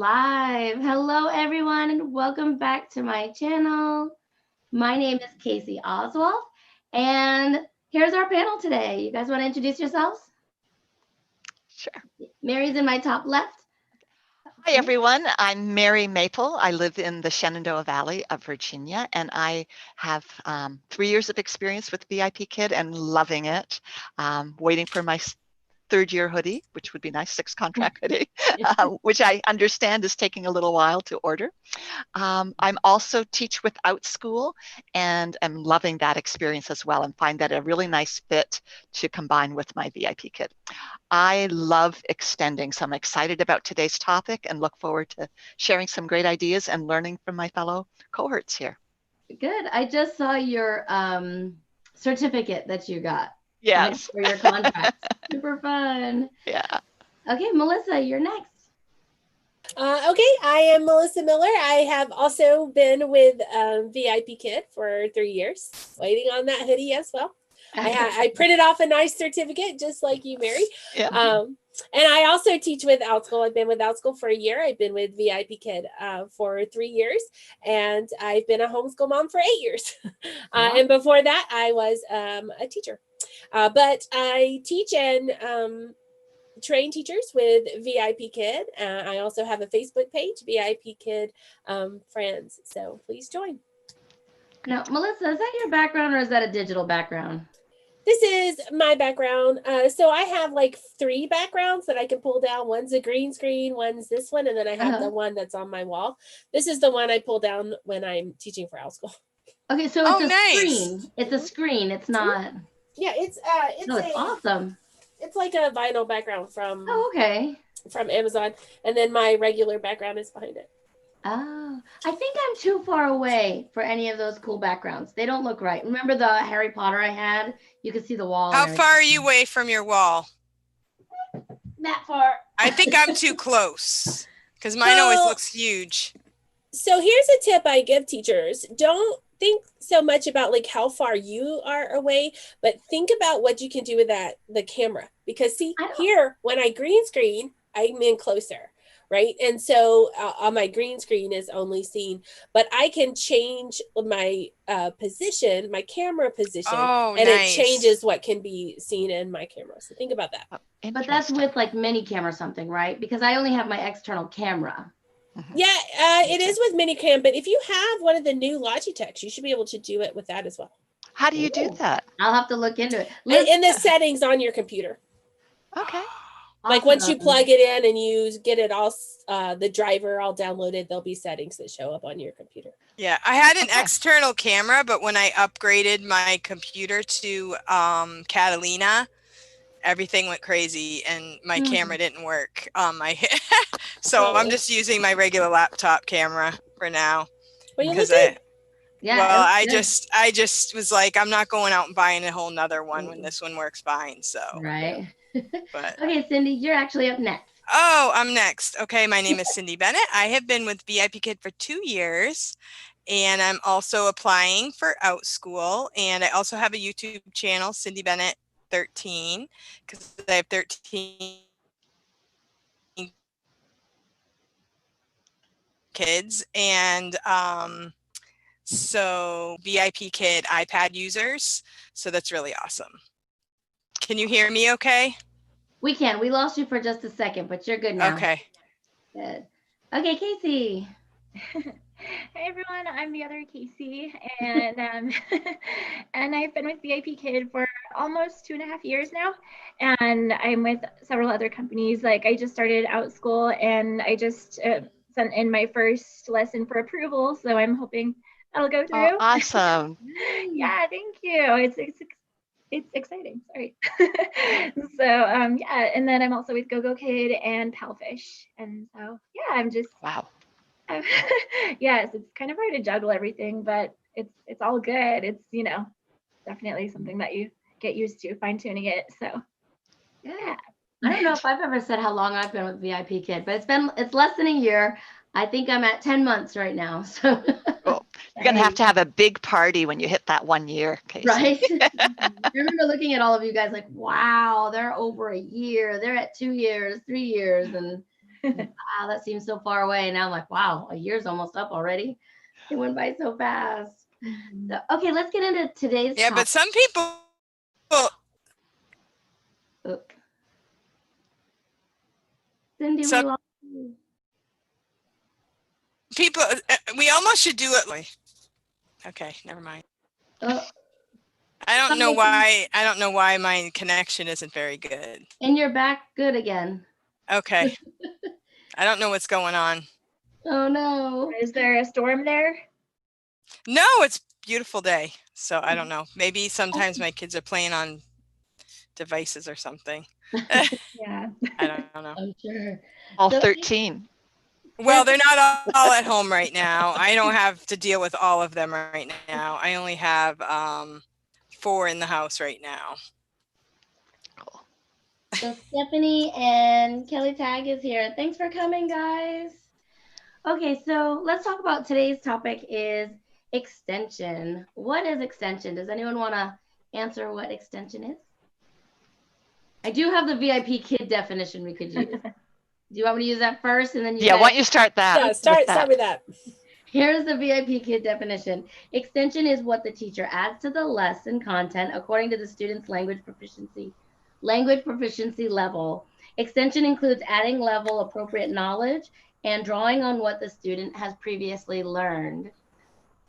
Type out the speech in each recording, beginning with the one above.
live. Hello, everyone, and welcome back to my channel. My name is Kasie Oswald, and here's our panel today. You guys want to introduce yourselves? Sure. Mary's in my top left. Hi, everyone. I'm Mary Maple. I live in the Shenandoah Valley of Virginia, and I have 3 years of experience with VIPKid and loving it. Waiting for my third year hoodie, which would be nice, 6 contract hoodie, which I understand is taking a little while to order. I'm also teach without school and am loving that experience as well and find that a really nice fit to combine with my VIPKid. I love extending, so I'm excited about today's topic and look forward to sharing some great ideas and learning from my fellow cohorts here. Good. I just saw your certificate that you got. Yes. For your contract. Super fun. Yeah. Okay, Melissa, you're next. Okay, I am Melissa Miller. I have also been with VIPKid for 3 years, waiting on that hoodie as well. I printed off a nice certificate, just like you, Mary. Yeah. And I also teach with OutSchool. I've been with OutSchool for a year. I've been with VIPKid for 3 years, and I've been a homeschool mom for 8 years. Wow. And before that, I was a teacher. But I teach and train teachers with VIPKid. I also have a Facebook page, VIPKid Friends. So please join. Now, Melissa, is that your background or is that a digital background? This is my background. So I have like 3 backgrounds that I can pull down. One's a green screen, one's this one, and then I have the one that's on my wall. This is the one I pull down when I'm teaching for OutSchool. Okay, so it's screen. It's a screen. It's not. Yeah, it's awesome. It's like a vinyl background from from Amazon, and then my regular background is behind it. Oh, I think I'm too far away for any of those cool backgrounds. They don't look right. Remember the Harry Potter I had? You could see the wall. How far are you away from your wall? That far. I think I'm too close because mine always looks huge. So here's a tip I give teachers. Don't think so much about like how far you are away, but think about what you can do with the camera. Because see here, when I green screen, I'm in closer. Right. And so on my green screen is only seen, but I can change my position, my camera position, and it changes what can be seen in my camera. So think about that. But that's with like mini cam or something, right? Because I only have my external camera. Yeah, it is with minicam, but if you have one of the new Logitechs, you should be able to do it with that as well. How do you do that? I'll have to look into it. In the settings on your computer. Okay. Like once you plug it in and you get it all, the driver all downloaded, there'll be settings that show up on your computer. Yeah, I had an external camera, but when I upgraded my computer to Catalina, everything went crazy and my camera didn't work on my so I'm just using my regular laptop camera for now. Because I just was like, I'm not going out and buying a whole nother one when this one works fine. So but okay, Cindy, you're actually up next. Oh, I'm next. Okay, my name is Cindy Bennett. I have been with VIPKid for 2 years, and I'm also applying for OutSchool, and I also have a YouTube channel, Cindy Bennett 13, because I have 13 kids, and so VIPKid iPad users, so that's really awesome. Can you hear me okay? We can. We lost you for just a second, but you're good now. Okay. Good. Okay, Kasie. Hi everyone, I'm the other Kasie, and and I've been with VIPKid for almost 2.5 years now, and I'm with several other companies. Like I just started OutSchool, and I just sent in my first lesson for approval, so I'm hoping that'll go through. Oh, awesome. Yeah, thank you. It's exciting. Sorry. So yeah, and then I'm also with VIPKid and Palfish, and so yeah, I'm just wow. Yes, it's kind of hard to juggle everything, but it's all good. It's definitely something that you get used to, fine-tuning it. So yeah. I don't know if I've ever said how long I've been with VIPKid, but it's less than a year. I think I'm at 10 months right now. So cool. You're gonna have to have a big party when you hit that 1 year, Kasie. Right? I remember looking at all of you guys like, wow, they're over a year. They're at 2 years, 3 years, and Wow, that seems so far away. Now I'm like, wow, a year's almost up already. It went by so fast. So, okay, let's get into today's Yeah, topic. but some people. Oop. Cindy, we Some lost you. people, we almost should do it. Okay, never mind. Oh, I don't know why. I don't know why my connection isn't very good. and you're back good again. Okay. I don't know what's going on. Oh no. Is there a storm there? No, it's a beautiful day. So I don't know. Maybe sometimes my kids are playing on devices or something. Yeah. I don't know. I'm sure. All So- 13. Well, they're not all at home right now. I don't have to deal with all of them right now. I only have 4 in the house right now. Cool. So Stephanie and Kelly Tag is here. Thanks for coming, guys. Okay, so let's talk about today's topic is extension. What is extension? Does anyone want to answer what extension is? I do have the VIPKid definition we could use. Do you want me to use that first and then you Yeah, guys... why don't you start that? Yeah, start with that. Here's the VIPKid definition. Extension is what the teacher adds to the lesson content according to the student's language proficiency level. Extension includes adding level appropriate knowledge and drawing on what the student has previously learned.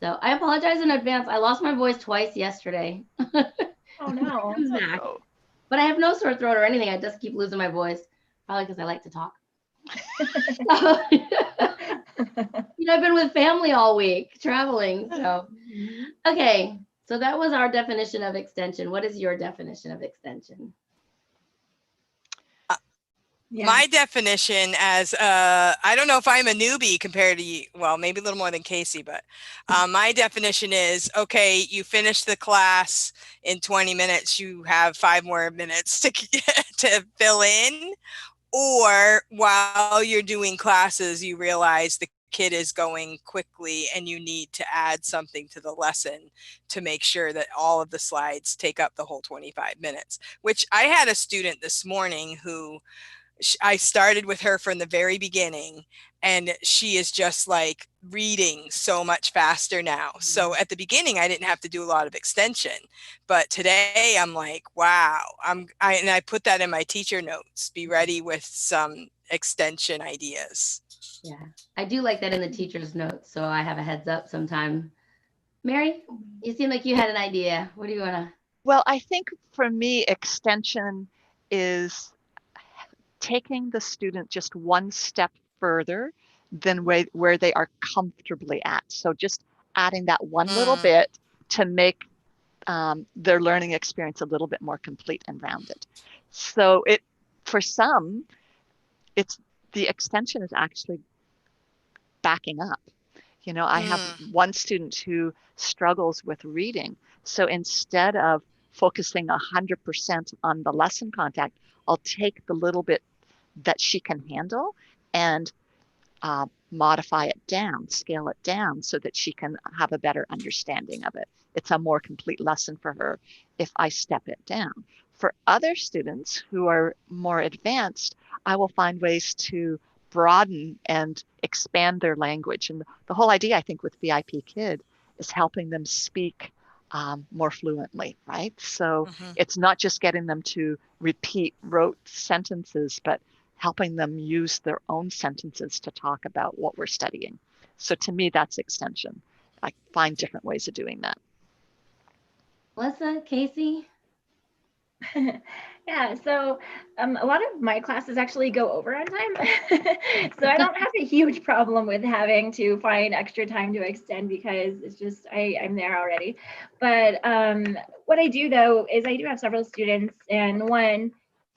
So I apologize in advance. I lost my voice twice yesterday. Oh no. Comes back. Oh, But I have no sore throat or anything. I just keep losing my voice, probably because I like to talk. So, I've been with family all week traveling. So, okay. So that was our definition of extension. What is your definition of extension? Yeah. My definition as I don't know if I'm a newbie compared to you, well, maybe a little more than Kasie, but my definition is, okay, you finish the class in 20 minutes, you have 5 more minutes to fill in, or while you're doing classes, you realize the kid is going quickly and you need to add something to the lesson to make sure that all of the slides take up the whole 25 minutes, which I had a student this morning who I started with her from the very beginning, and she is just like reading so much faster now. So at the beginning, I didn't have to do a lot of extension, but today I'm like, wow, and I put that in my teacher notes, be ready with some extension ideas. Yeah, I do like that in the teacher's notes. So I have a heads up sometime. Mary, you seem like you had an idea. What do you want to? well, I think for me, extension is taking the student just one step further than where they are comfortably at. So just adding that one little bit to make their learning experience a little bit more complete and rounded. So for some, it's the extension is actually backing up. I have one student who struggles with reading. So instead of focusing 100% on the lesson content, I'll take the little bit that she can handle and modify it down, scale it down so that she can have a better understanding of it. It's a more complete lesson for her if I step it down. For other students who are more advanced, I will find ways to broaden and expand their language. And the whole idea, I think, with VIPKid is helping them speak more fluently, right? So it's not just getting them to repeat rote sentences, but helping them use their own sentences to talk about what we're studying. So to me, that's extension. I find different ways of doing that. Melissa, Kasie? Yeah, so a lot of my classes actually go over on time. So I don't have a huge problem with having to find extra time to extend because it's just, I'm there already. But what I do though, is I do have several students, and one,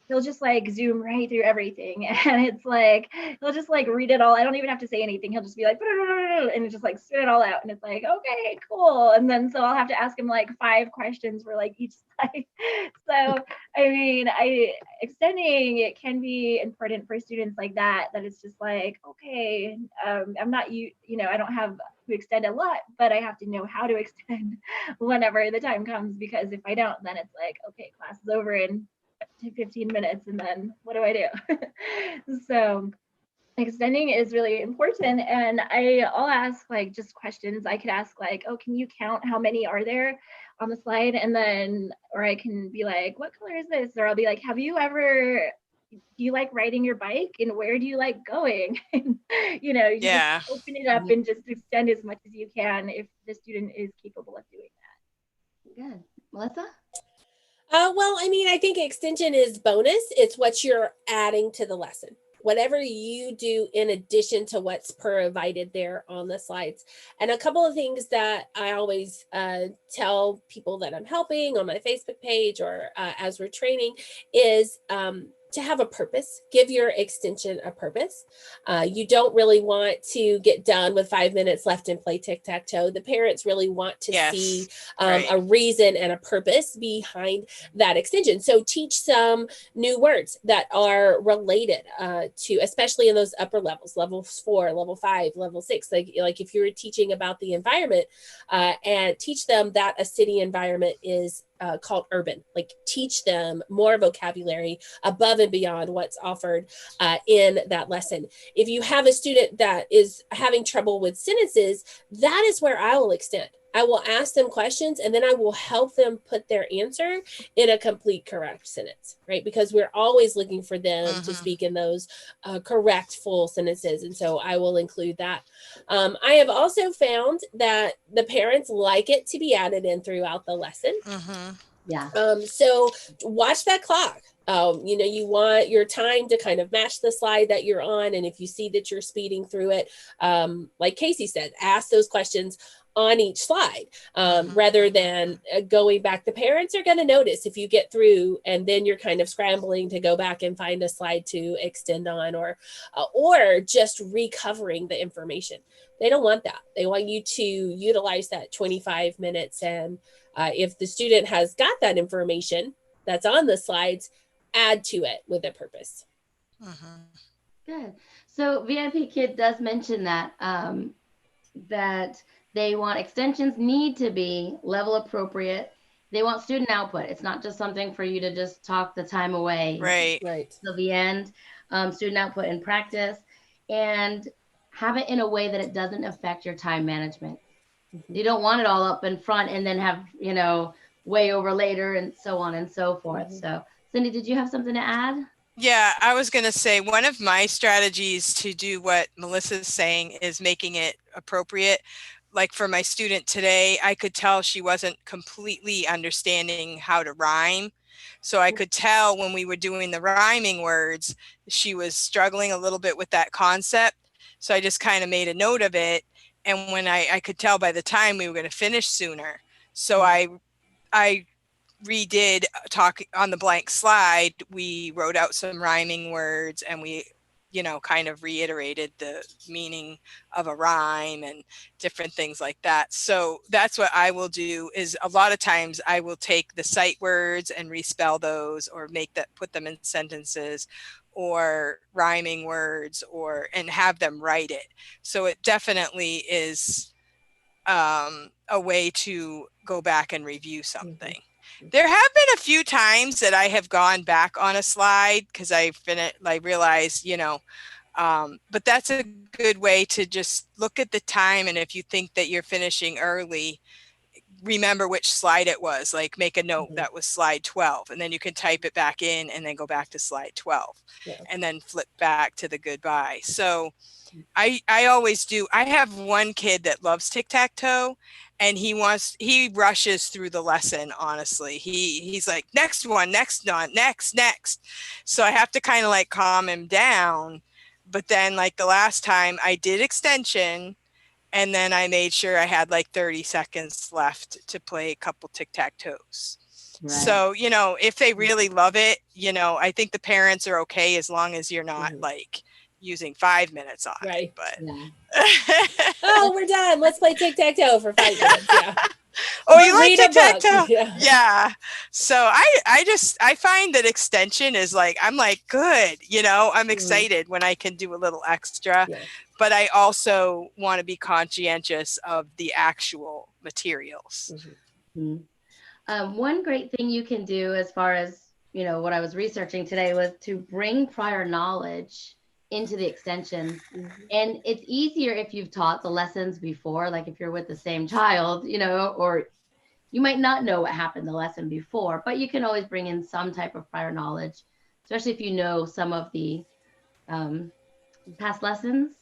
he'll just like zoom right through everything. And it's like, he'll just like read it all. I don't even have to say anything. He'll just be like, and just like spit it all out. And it's like, okay, cool. And then, so I'll have to ask him like 5 questions for like each slide. So, I mean, extending, it can be important for students like that it's just like, okay, I'm not, I don't have to extend a lot, but I have to know how to extend whenever the time comes, because if I don't, then it's like, okay, class is over in 15 minutes, and then what do I do? So extending is really important. And I'll ask like just questions. I could ask like, oh, can you count how many are there on the slide? And then, or I can be like, what color is this? Or I'll be like, have you ever, do you like riding your bike and where do you like going? You know, you just Yeah. open it up and just extend as much as you can if the student is capable of doing that. Good. Melissa? Well, I mean, I think extension is bonus. It's what you're adding to the lesson. Whatever you do in addition to what's provided there on the slides. And a couple of things that I always tell people that I'm helping on my Facebook page or as we're training is to have a purpose. Give your extension a purpose. You don't really want to get done with 5 minutes left and play tic-tac-toe. The parents really want to see a reason and a purpose behind that extension. So teach some new words that are related to, especially in those upper levels, level 4, level 5, level 6. Like if you were teaching about the environment and teach them that a city environment is called urban, like teach them more vocabulary above and beyond what's offered in that lesson. If you have a student that is having trouble with sentences, that is where I will extend. I will ask them questions and then I will help them put their answer in a complete correct sentence, right? Because we're always looking for them to speak in those correct full sentences. And so I will include that. I have also found that the parents like it to be added in throughout the lesson. Yeah. So watch that clock. You know, you want your time to kind of match the slide that you're on. And if you see that you're speeding through it, like Kasie said, ask those questions on each slide rather than going back. The parents are going to notice if you get through and then you're kind of scrambling to go back and find a slide to extend on or just recovering the information. They don't want that. They want you to utilize that 25 minutes. And if the student has got that information that's on the slides, add to it with a purpose. Good. So VIPKid does mention that that they want extensions need to be level appropriate. They want student output. It's not just something for you to just talk the time away. Right. Till the end. Student output in practice, and have it in a way that it doesn't affect your time management. You don't want it all up in front and then have, you know, way over later and so on and so forth. So Cindy, did you have something to add? Yeah, I was going to say one of my strategies to do what Melissa's saying is making it appropriate. Like for my student today, I could tell she wasn't completely understanding how to rhyme. So I could tell when we were doing the rhyming words, she was struggling a little bit with that concept. So I just kind of made a note of it. And when I could tell by the time we were going to finish sooner. So I redid talk on the blank slide. We wrote out some rhyming words and we, you know, kind of reiterated the meaning of a rhyme and different things like that. So that's what I will do is a lot of times I will take the sight words and respell those or put them in sentences or rhyming words and have them write it. So it definitely is a way to go back and review something. There have been a few times that I have gone back on a slide because I realized, you know, but that's a good way to just look at the time. And if you think that you're finishing early, remember which slide it was, like make a note that was slide 12 and then you can type it back in and then go back to slide 12 and then flip back to the goodbye. So I always do. I have one kid that loves tic-tac-toe and he rushes through the lesson. Honestly, he's like, next one, next. So I have to kind of like calm him down. But then like the last time I did extension and then I made sure I had like 30 seconds left to play a couple tic-tac-toes. Right. So, you know, if they really love it, you know, I think the parents are okay as long as you're not like using 5 minutes on it. But oh, we're done. Let's play tic-tac-toe for 5 minutes. Yeah. Oh, you like tic-tac-toe? Yeah. So I find that extension is like, I'm like, good, you know, I'm excited when I can do a little extra, but I also want to be conscientious of the actual materials. One great thing you can do as far as, you know, what I was researching today was to bring prior knowledge into the extension. And it's easier if you've taught the lessons before, like if you're with the same child, you know, or you might not know what happened the lesson before, but you can always bring in some type of prior knowledge, especially if you know some of the past lessons.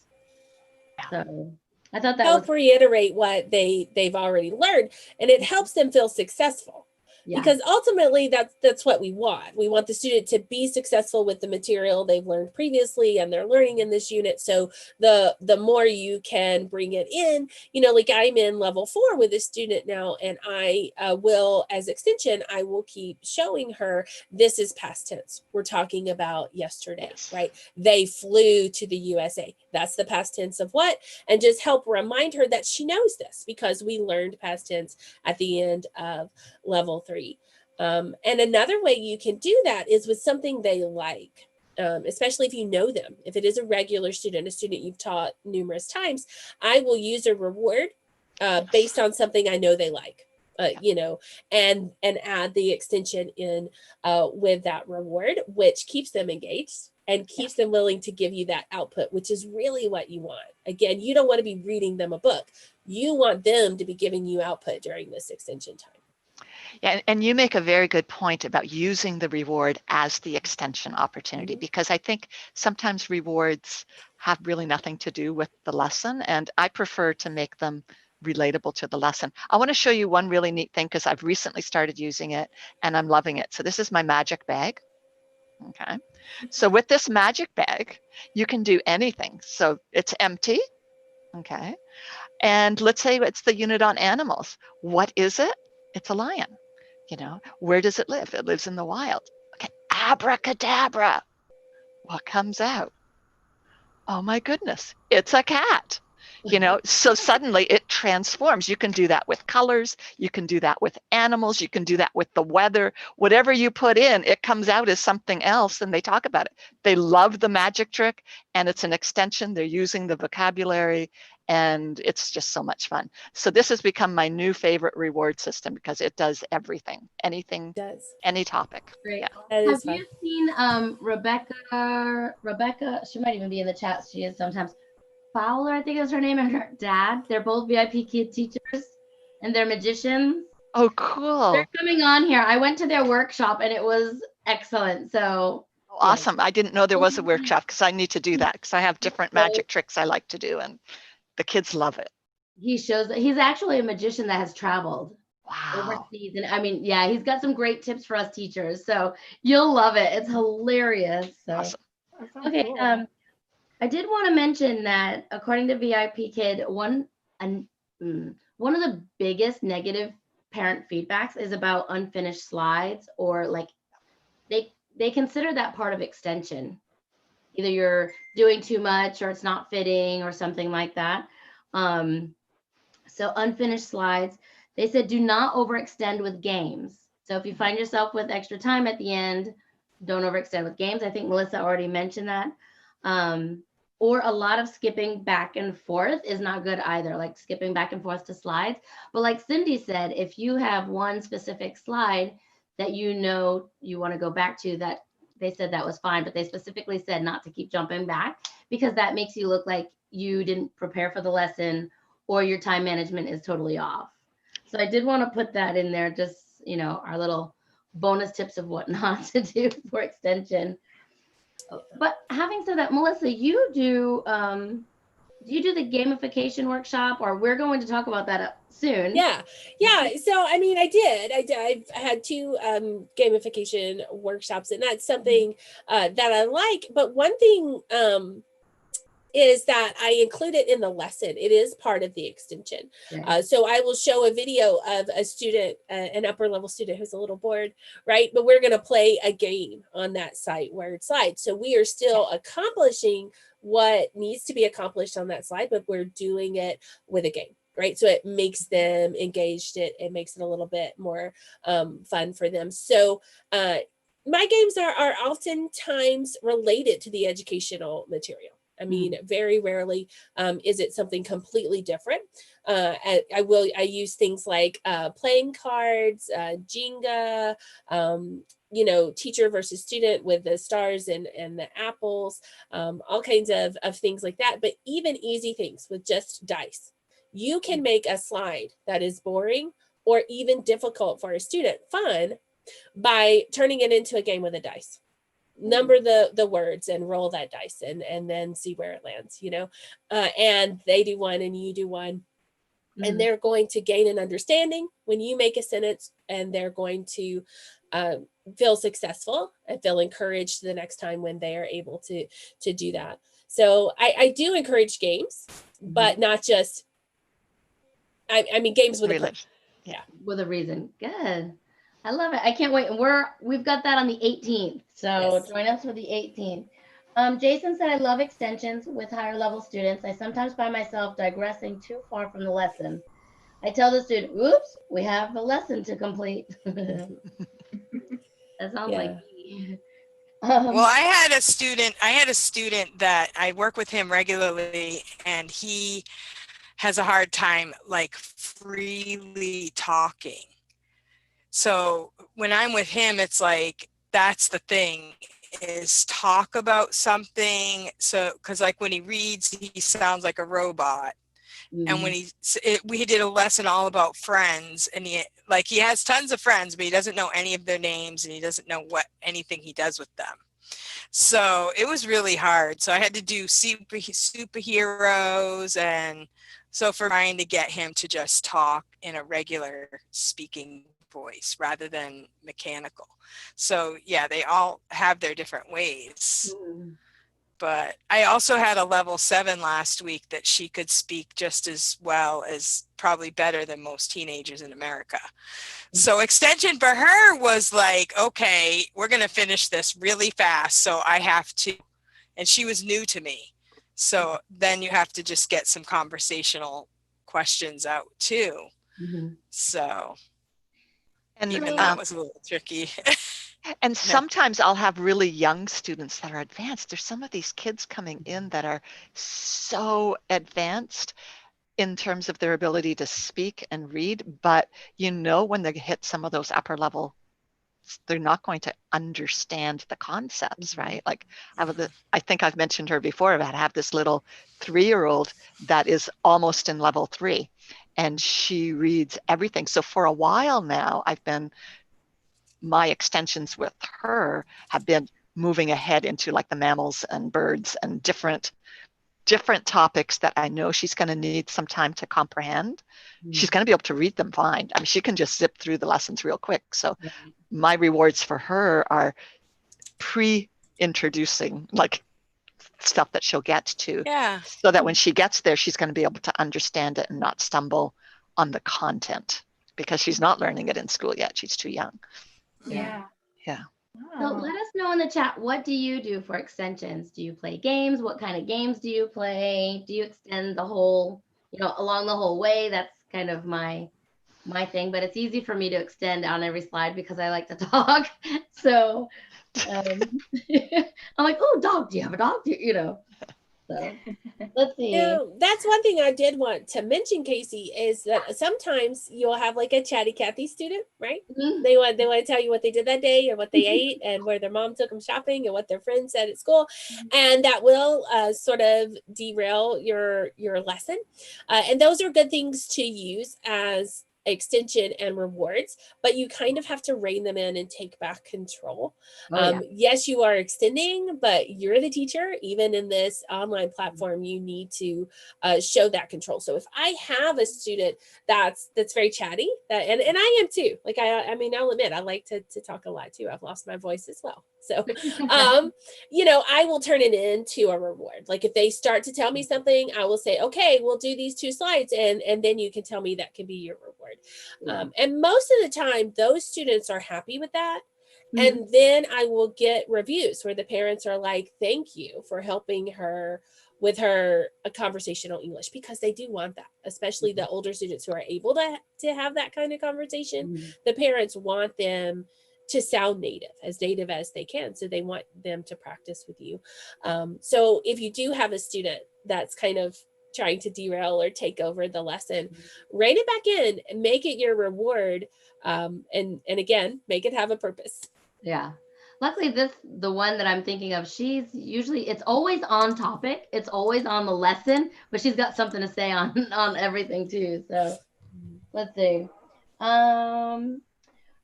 So I thought that help reiterate what they've already learned, and it helps them feel successful. Yeah. Because ultimately that's what we want. We want the student to be successful with the material they've learned previously and they're learning in this unit. So the more you can bring it in, you know, like I'm in level 4 with a student now, and I will, as extension, I will keep showing her this is past tense. We're talking about yesterday, right? They flew to the USA. That's the past tense of what? And just help remind her that she knows this because we learned past tense at the end of level 3. And another way you can do that is with something they like, especially if you know them. If it is a regular student, a student you've taught numerous times, I will use a reward based on something I know they like, you know, and add the extension in with that reward, which keeps them engaged and keeps them willing to give you that output, which is really what you want. Again, you don't want to be reading them a book. You want them to be giving you output during this extension time. Yeah, and you make a very good point about using the reward as the extension opportunity, because I think sometimes rewards have really nothing to do with the lesson, and I prefer to make them relatable to the lesson. I want to show you one really neat thing because I've recently started using it and I'm loving it. So this is my magic bag. Okay. So with this magic bag, you can do anything. So it's empty. Okay. And let's say it's the unit on animals. What is it? It's a lion. You know, where does it live? It lives in the wild. Okay, abracadabra. What comes out? Oh my goodness, it's a cat. You know, so suddenly it transforms. You can do that with colors. You can do that with animals. You can do that with the weather. Whatever you put in, it comes out as something else, and they talk about it. They love the magic trick, and it's an extension. They're using the vocabulary, and it's just so much fun. So this has become my new favorite reward system because it does everything, anything, any topic. Great. Yeah. Have you seen Rebecca? She might even be in the chat. She is sometimes. Fowler, I think is her name, and her dad. They're both VIPKid teachers, and they're magicians. Oh, cool. They're coming on here. I went to their workshop, and it was excellent. So awesome. I didn't know there was a workshop because I need to do that because I have different magic tricks I like to do, and the kids love it. He shows that he's actually a magician that has traveled overseas. And I mean, yeah, he's got some great tips for us teachers. So you'll love it. It's hilarious. So awesome. Okay. Cool. I did want to mention that according to VIPKid, one of the biggest negative parent feedbacks is about unfinished slides, or like they consider that part of extension. Either you're doing too much or it's not fitting or something like that. So unfinished slides, they said do not overextend with games. So if you find yourself with extra time at the end, don't overextend with games. I think Melissa already mentioned that. Or a lot of skipping back and forth is not good either, like skipping back and forth to slides. But like Cindy said, if you have one specific slide that you know you want to go back to, that they said that was fine, but they specifically said not to keep jumping back because that makes you look like you didn't prepare for the lesson or your time management is totally off. So I did want to put that in there, just, you know, our little bonus tips of what not to do for extension. But having said that, Melissa, you do the gamification workshop, or we're going to talk about that soon? Yeah. So I mean, I've had 2 gamification workshops, and that's something that I like. But one thing is that I include it in the lesson. It is part of the extension. So I will show a video of a student, an upper level student who's a little bored, right? But we're going to play a game on that site where it's slide. So we are still accomplishing what needs to be accomplished on that slide, but we're doing it with a game, right? So it makes them engaged. It makes it a little bit more fun for them. So my games are oftentimes related to the educational material. I mean, very rarely is it something completely different. I use things like playing cards, Jenga, you know, teacher versus student with the stars and the apples, all kinds of things like that. But even easy things with just dice. You can make a slide that is boring or even difficult for a student fun by turning it into a game with a dice. Number the words and roll that dice and then see where it lands, you know, and they do one and you do one. And they're going to gain an understanding when you make a sentence, and they're going to feel successful and feel encouraged the next time when they are able to do that. So I do encourage games, but not just, I mean, games with a purpose. Yeah, with a reason. Good. I love it. I can't wait. And we've got that on the 18th. So join us for the 18th. Jason said, I love extensions with higher level students. I sometimes find myself digressing too far from the lesson. I tell the student, oops, we have a lesson to complete. That sounds like me. Well, I had a student that I work with him regularly, and he has a hard time like freely talking. So when I'm with him, it's like, that's the thing, is talk about something. So, because like when he reads, he sounds like a robot. And when we did a lesson all about friends, and he has tons of friends, but he doesn't know any of their names, and he doesn't know anything he does with them. So it was really hard. So I had to do superheroes, and so for trying to get him to just talk in a regular speaking voice rather than mechanical. So yeah, they all have their different ways. But I also had a level 7 last week that she could speak just as well, as probably better than most teenagers in America. So extension for her was like, okay, we're going to finish this really fast. So I have to, and she was new to me. So then you have to just get some conversational questions out too. So, and even that was a little tricky. And sometimes I'll have really young students that are advanced. There's some of these kids coming in that are so advanced in terms of their ability to speak and read, but you know, when they hit some of those upper level, they're not going to understand the concepts, right? Like I think I've mentioned her before, about I have this little 3-year-old that is almost in level 3, and she reads everything. So for a while now, my extensions with her have been moving ahead into like the mammals and birds and different topics that I know she's going to need some time to comprehend. She's going to be able to read them fine. I mean, she can just zip through the lessons real quick. So my rewards for her are pre-introducing like stuff that she'll get to, so that when she gets there, she's going to be able to understand it and not stumble on the content, because she's not learning it in school yet. She's too young. Yeah. So let us know in the chat, what do you do for extensions? Do you play games? What kind of games do you play? Do you extend the whole, along the whole way? That's kind of my thing, but it's easy for me to extend on every slide because I like to talk. So I'm like, oh, dog, do you have a dog? So let's see. That's one thing I did want to mention, Kasie, is that sometimes you'll have like a chatty Cathy student, right? They want to tell you what they did that day or what they ate and where their mom took them shopping and what their friends said at school, and that will sort of derail your lesson. And those are good things to use as extension and rewards, but you kind of have to rein them in and take back control. Yes, you are extending, but you're the teacher. Even in this online platform, you need to show that control. So if I have a student that's very chatty, and I am too, like I mean, I'll admit I like to talk a lot too. I've lost my voice as well. So, I will turn it into a reward. Like if they start to tell me something, I will say, okay, we'll do these 2 slides. And then you can tell me that can be your reward. And most of the time, those students are happy with that. And then I will get reviews where the parents are like, thank you for helping her with her conversational English, because they do want that, especially the older students who are able to have that kind of conversation. The parents want them to sound native as they can. So they want them to practice with you. So if you do have a student that's kind of trying to derail or take over the lesson, rein it back in and make it your reward. And again, make it have a purpose. Yeah. Luckily, the one that I'm thinking of, she's usually, it's always on topic. It's always on the lesson, but she's got something to say on on everything too. So let's see. I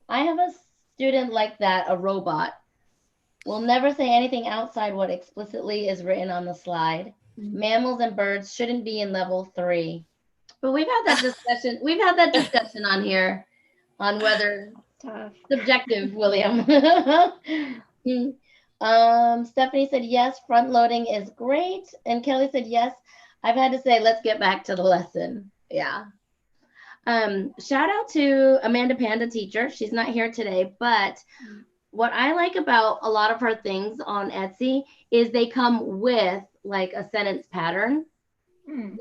have a student like that, a robot. Will never say anything outside what explicitly is written on the slide. Mammals and birds shouldn't be in level 3. But we've had that discussion. We've had that discussion on here on whether Tough. subjective, William. Stephanie said yes, front loading is great. And Kelly said yes. I've had to say, let's get back to the lesson. Yeah. Shout out to Amanda Panda teacher. She's not here today, but what I like about a lot of her things on Etsy is they come with like a sentence pattern.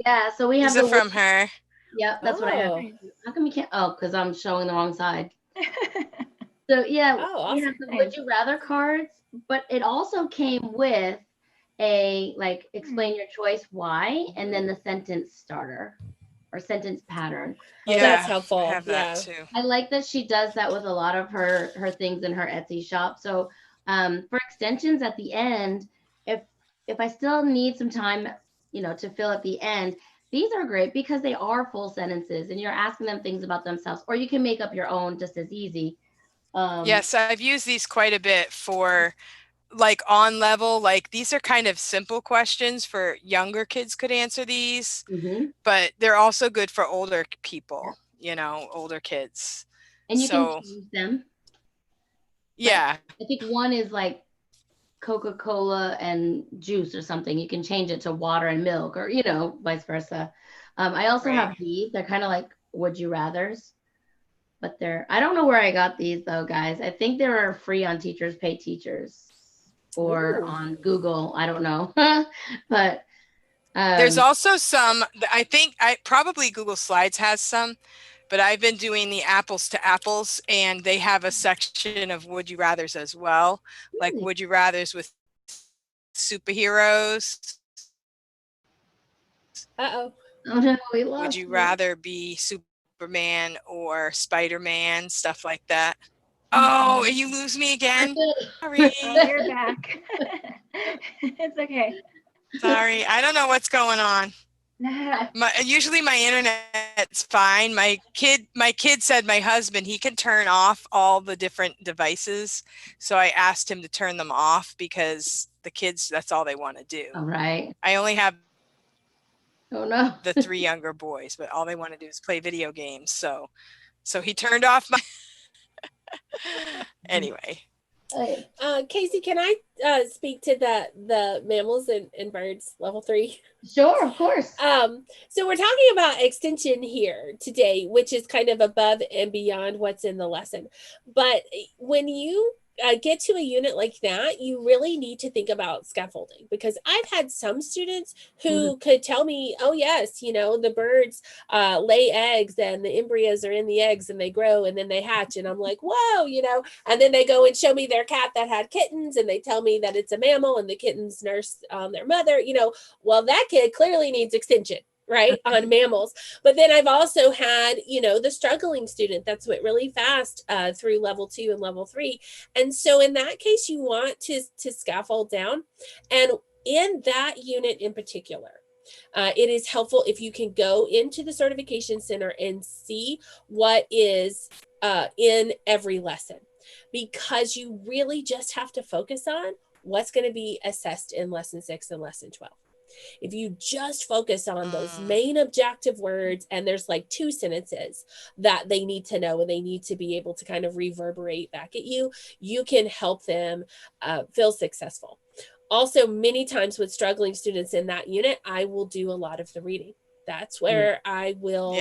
Yeah, so we have These are from her. Yep, that's what I have. How come you can't? Oh, because I'm showing the wrong side. So yeah, awesome. we have the would you rather cards, but it also came with a like explain your choice why, and then the sentence starter or sentence pattern. Yeah, So that's helpful. I have that too. I like that she does that with a lot of her things in her Etsy shop. So for extensions at the end, if I still need some time, to fill at the end, these are great because they are full sentences and you're asking them things about themselves, or you can make up your own just as easy. Yes, I've used these quite a bit for like on level, like these are kind of simple questions for younger kids could answer these, but they're also good for older people, older kids. And you can choose them. Yeah. I think one is like Coca-Cola and juice or something. You can change it to water and milk or, vice versa. I also have these. They're kind of like would you rathers, but I don't know where I got these though, guys. I think they were free on Teachers Pay Teachers or on Google. I don't know. But there's also some, I think probably Google Slides has some, but I've been doing the apples to apples and they have a section of would you rathers as well. Like would you rathers with superheroes. Oh no, we lost. Would you rather be Superman or Spider-Man, stuff like that? Oh, you lose me again. Sorry. Oh, you're back. It's okay. Sorry, I don't know what's going on. Usually my internet's fine. My kid said my husband, he can turn off all the different devices. So I asked him to turn them off because the kids, that's all they want to do. All right. I only have the 3 younger boys, but all they want to do is play video games. So he turned off my anyway. Kasie, can I speak to the mammals and birds level 3? Sure, of course. So we're talking about extension here today, which is kind of above and beyond what's in the lesson. But when you get to a unit like that, you really need to think about scaffolding, because I've had some students who could tell me, oh yes, the birds lay eggs and the embryos are in the eggs and they grow and then they hatch. And I'm like, whoa, and then they go and show me their cat that had kittens and they tell me that it's a mammal and the kittens nurse their mother, well, that kid clearly needs extension, right, on mammals. But then I've also had, the struggling student that's went really fast through level 2 and level 3. And so in that case, you want to scaffold down. And in that unit in particular, it is helpful if you can go into the certification center and see what is in every lesson, because you really just have to focus on what's going to be assessed in lesson 6 and lesson 12. If you just focus on those main objective words, and there's like 2 sentences that they need to know and they need to be able to kind of reverberate back at you, you can help them feel successful. Also, many times with struggling students in that unit, I will do a lot of the reading. That's where I will,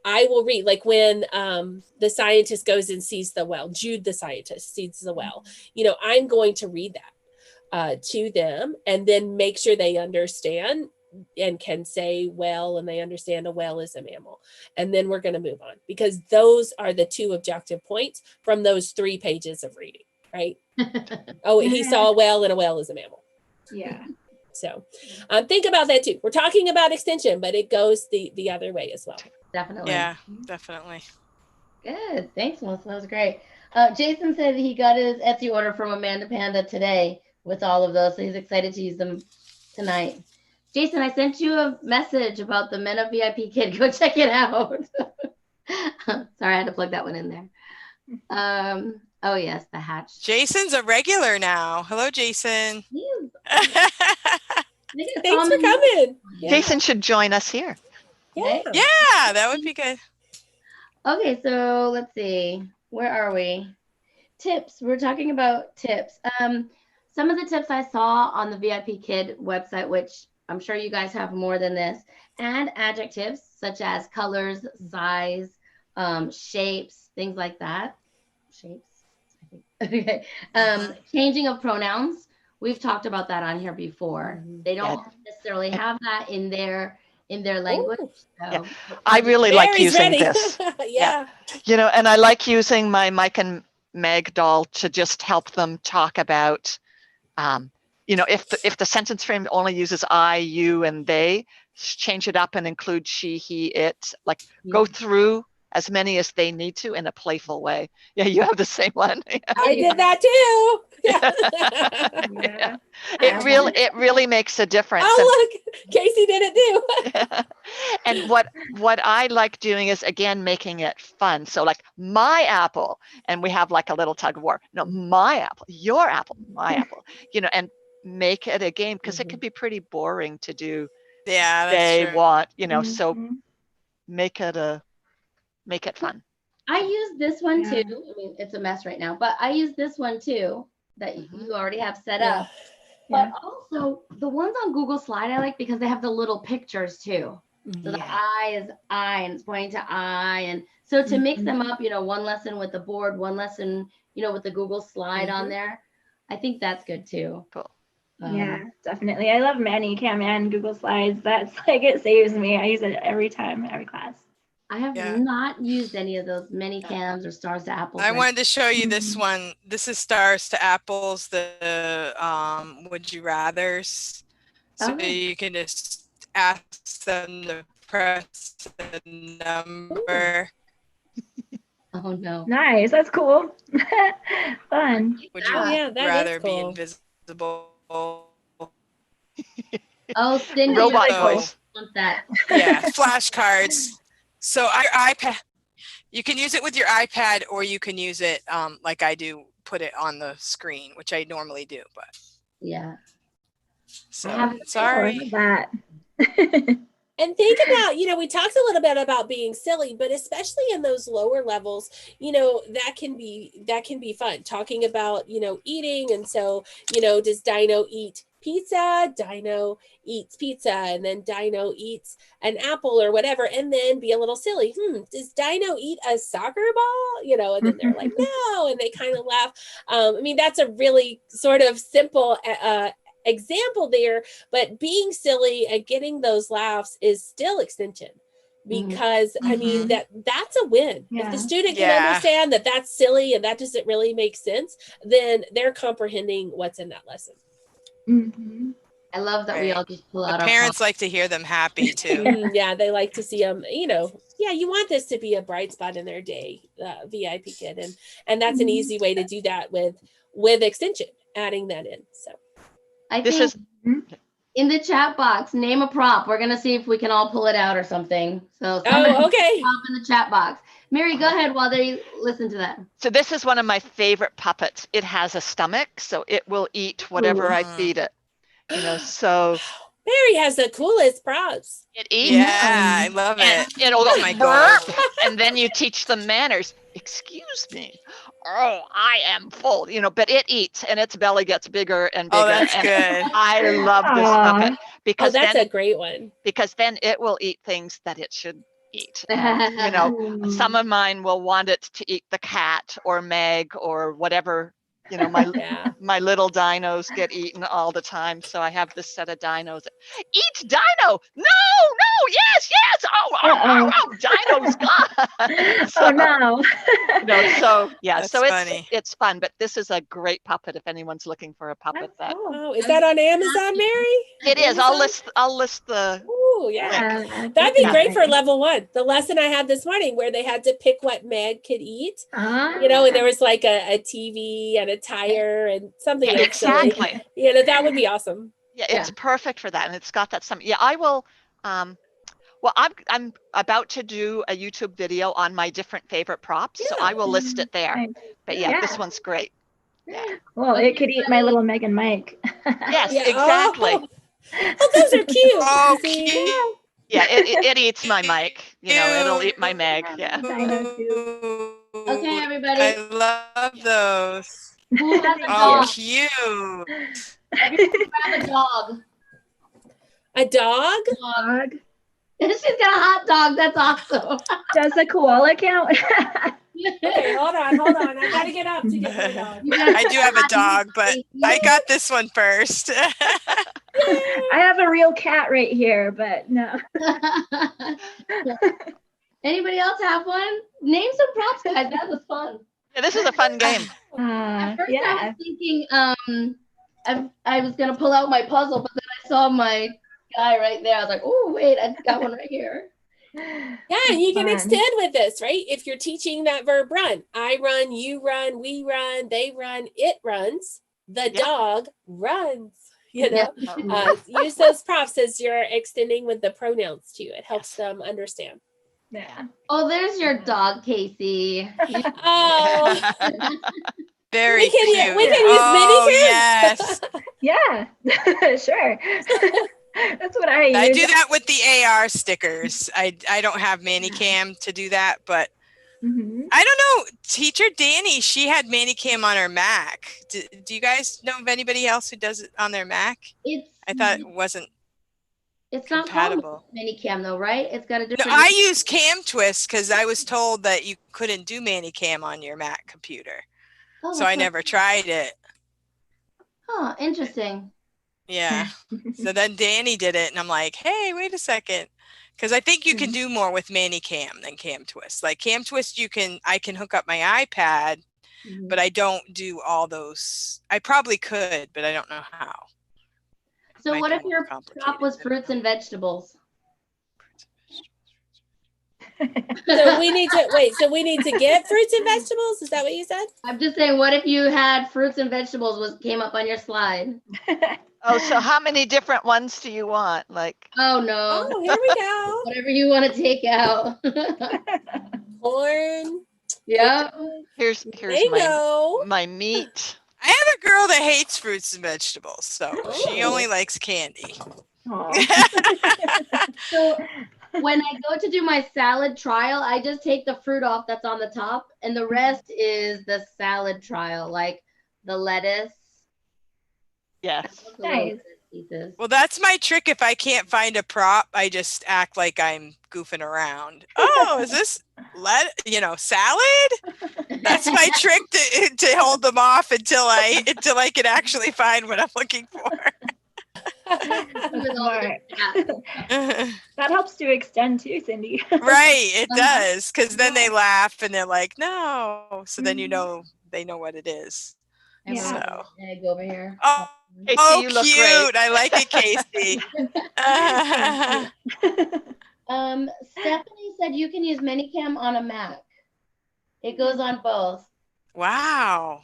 I will read, like when the scientist goes and sees the well, Jude the scientist sees the well, I'm going to read that to them and then make sure they understand and can say well, and they understand a well is a mammal. And then we're going to move on, because those are the 2 objective points from those 3 pages of reading, right? Oh, he saw a well and a well is a mammal. Yeah. So think about that too. We're talking about extension, but it goes the other way as well. Definitely. Yeah, definitely. Good. Thanks, Melissa. That was great. Jason said he got his Etsy order from Amanda Panda today with all of those, so he's excited to use them tonight. Jason, I sent you a message about the Men of VIP Kid. Go check it out. Sorry, I had to plug that one in there. Oh yes, the hatch. Jason's a regular now. Hello, Jason. Thanks for coming. Yeah. Jason should join us here. Yeah. Yeah, that would be good. Okay, so let's see. Where are we? Tips. We're talking about tips. Some of the tips I saw on the VIPKid website, which I'm sure you guys have more than this, and adjectives such as colors, size, shapes, things like that. Shapes, I think. Okay. Changing of pronouns. We've talked about that on here before. They don't necessarily have that in their language. So. Yeah. I really like using this. Yeah. You know, and I like using my Mike and Meg doll to just help them talk about, you know, if the sentence frame only uses I, you, and they, change it up and include she, he, it. Like go through as many as they need to in a playful way. Yeah, you have the same one. I did that too. Yeah. It really makes a difference. Oh, look, Kasie did it too. And what I like doing is, again, making it fun. So like my apple, and we have like a little tug of war. No, my apple, your apple, my apple, you know, and make it a game, because it can be pretty boring to do. Yeah, they that's true. want, you know, so make it fun. I use this one too. I mean, it's a mess right now, but I use this one too that you already have set up. But also the ones on Google Slide I like because they have the little pictures too. So the I is I and it's pointing to I. And so to mix them up, you know, one lesson with the board, one lesson, you know, with the Google Slide on there, I think that's good too. Cool. Yeah, definitely. I love ManyCam and Google Slides. That's like, it saves me. I use it every time, every class. I have not used any of those ManyCams or Stars to Apples. I wanted to show you this one. This is Stars to Apples, the Would You Rathers. So you can just ask them to press the number. Oh no. Nice. That's cool. Fun. Would you rather be invisible? Oh, Cindy. Robot voice. Want that. Yeah, flashcards. So iPad, you can use it with your iPad, or you can use it like I do, put it on the screen, which I normally do. But so sorry. That. And think about, you know, we talked a little bit about being silly, but especially in those lower levels, you know, that can be fun. Talking about, you know, eating. And so, you know, does Dino eat pizza? Dino eats pizza, and then Dino eats an apple or whatever, and then be a little silly. Does Dino eat a soccer ball? You know, and then they're like, no, and they kind of laugh. I mean, that's a really sort of simple example there, but being silly and getting those laughs is still extension, because I mean that's a win. If the student can understand that that's silly and that doesn't really make sense, then they're comprehending what's in that lesson. I love that we all just pull out. The parents like to hear them happy too. Yeah, they like to see them. You know, you want this to be a bright spot in their day, VIPKid, and that's an easy way to do that with extension, adding that in. So. I think in the chat box, name a prop. We're gonna see if we can all pull it out or something. So okay. Prop in the chat box. Mary, go ahead while they listen to that. So this is one of my favorite puppets. It has a stomach, so it will eat whatever I feed it. You know, so Mary has the coolest props. It eats. Yeah, I love it. It'll go burp, and then you teach them manners. Excuse me. Oh, I am full, you know, but it eats and its belly gets bigger and bigger. Oh, that's and good. I love this puppet because that's a great one. Because then it will eat things that it should eat. You know, some of mine will want it to eat the cat or Meg or whatever. You know, my little dinos get eaten all the time. So I have this set of dinos. Eat dino. No, yes. Dino's gone. So, Oh no. so yeah, That's so funny. it's fun, but this is a great puppet if anyone's looking for a puppet. That's cool. Oh, is that on Amazon, Mary? It is. I'll list the Oh, yeah. link. That'd be Yeah. great for level 1. The lesson I had this morning where they had to pick what Meg could eat. And there was like a TV and a tire and something else. Exactly. Silly. That would be awesome. Yeah, it's perfect for that, and it's got that some. Yeah, I will. Well, I'm about to do a YouTube video on my different favorite props, so I will list it there. Nice. But yeah, this one's great. Yeah. Well, it could eat my little Meg and Mike. Yes, exactly. Oh, those are cute. Oh, See? cute. Yeah, it eats my Mike. It'll eat my Meg. Yeah. Okay, everybody. I love those. Who has a Oh, dog? cute. Everybody grab a dog. A dog? Dog. She's got a hot dog. That's awesome. Does the koala count? Okay, hold on. I gotta get up to get my dog. I do have a dog, but I got this one first. I have a real cat right here, but no. Anybody else have one? Name some props, guys. That was fun. Yeah, this is a fun game. At first, I Yeah. was thinking I was gonna pull out my puzzle, but then I saw my guy right there. I was like, oh wait, I got one right here. Yeah, you can Fun. extend with this, right? If you're teaching that verb run, I run, you run, we run, they run, it runs, the dog runs. Use those props as you're extending with the pronouns too. It helps them understand. Yeah. Oh, there's your dog, Casey. Oh, Very we can, cute. we can use Oh, minicams. yes. Yeah, sure. That's what I use. I do that with the AR stickers. I don't have Manicam to do that, but Mhm. I don't know. Teacher Danny, she had Manicam on her Mac. Do you guys know of anybody else who does it on their Mac? I thought it wasn't It's not compatible. called Minicam though, right? It's got a No, different. I use Cam Twist because I was told that you couldn't do Manicam on your Mac computer. Oh, So I that's never tried it. Oh, interesting. Yeah. So then Danny did it, and I'm like, hey, wait a second. Because I think you can do more with Manicam than Cam Twist. Like Cam Twist, I can hook up my iPad, Mhm. but I don't do all those. I probably could, but I don't know how. So Might what be if more your prop complicated was than fruits and vegetables? So we need to get fruits and vegetables. Is that what you said? I'm just saying, what if you had fruits and vegetables came up on your slide? Oh, so how many different ones do you want? Like, Oh no. Oh, here we go. Whatever you want to take out. Corn. Yeah. here's Mango. my meat. I have a girl that hates fruits and vegetables, so she Oh. only likes candy. Aw. So when I go to do my salad trial, I just take the fruit off that's on the top, and the rest is the salad trial, like the lettuce. Yes. the little Nice. pieces. Well, that's my trick. If I can't find a prop, I just act like I'm goofing around. Oh, is this salad? That's my trick to hold them off until I can actually find what I'm looking for. With all the different hats. That helps to extend too, Cindy. Right, it Uh-huh. does, because then they laugh and they're like, no. So then they know what it is. I have So. an egg over here. Oh, Casey, oh, you look cute! great. I like it, Casey. Stephanie said you can use Minicam on a Mac. It goes on both. Wow.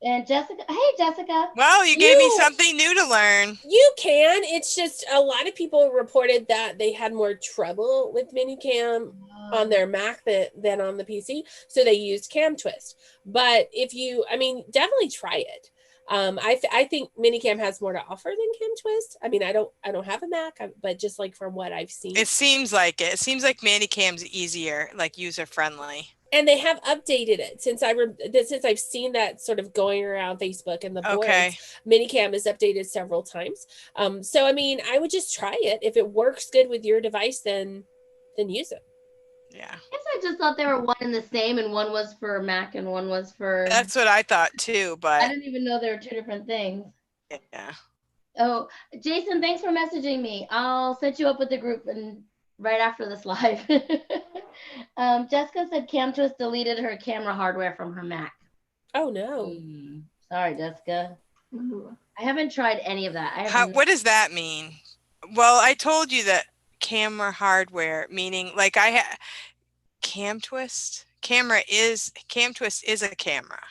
And Jessica, hey Jessica. Well, you gave me something new to learn. You can. It's just a lot of people reported that they had more trouble with Minicam on their Mac than on the PC. So they used Cam Twist. But definitely try it. I think Minicam has more to offer than Cam Twist. I mean, I don't have a Mac, but just like from what I've seen. It seems like it. It seems like Manicam's easier, like user friendly. And they have updated it since I've seen that sort of going around Facebook and the boards. Okay. Minicam is updated several times. So I mean, I would just try it. If it works good with your device, then use it. Yeah. I guess I just thought they were one and the same, and one was for Mac and one was for. That's what I thought too, I but didn't even know they were two different things. yeah. Oh, Jason, thanks for messaging me. I'll set you up with the group and right after this live. Jessica said Cam Twist deleted her camera hardware from her Mac. Oh no. Sorry, Jessica. Ooh. I haven't tried any of that. What does that mean? Well, I told you that camera hardware, meaning like Cam Twist. Cam Twist is a camera.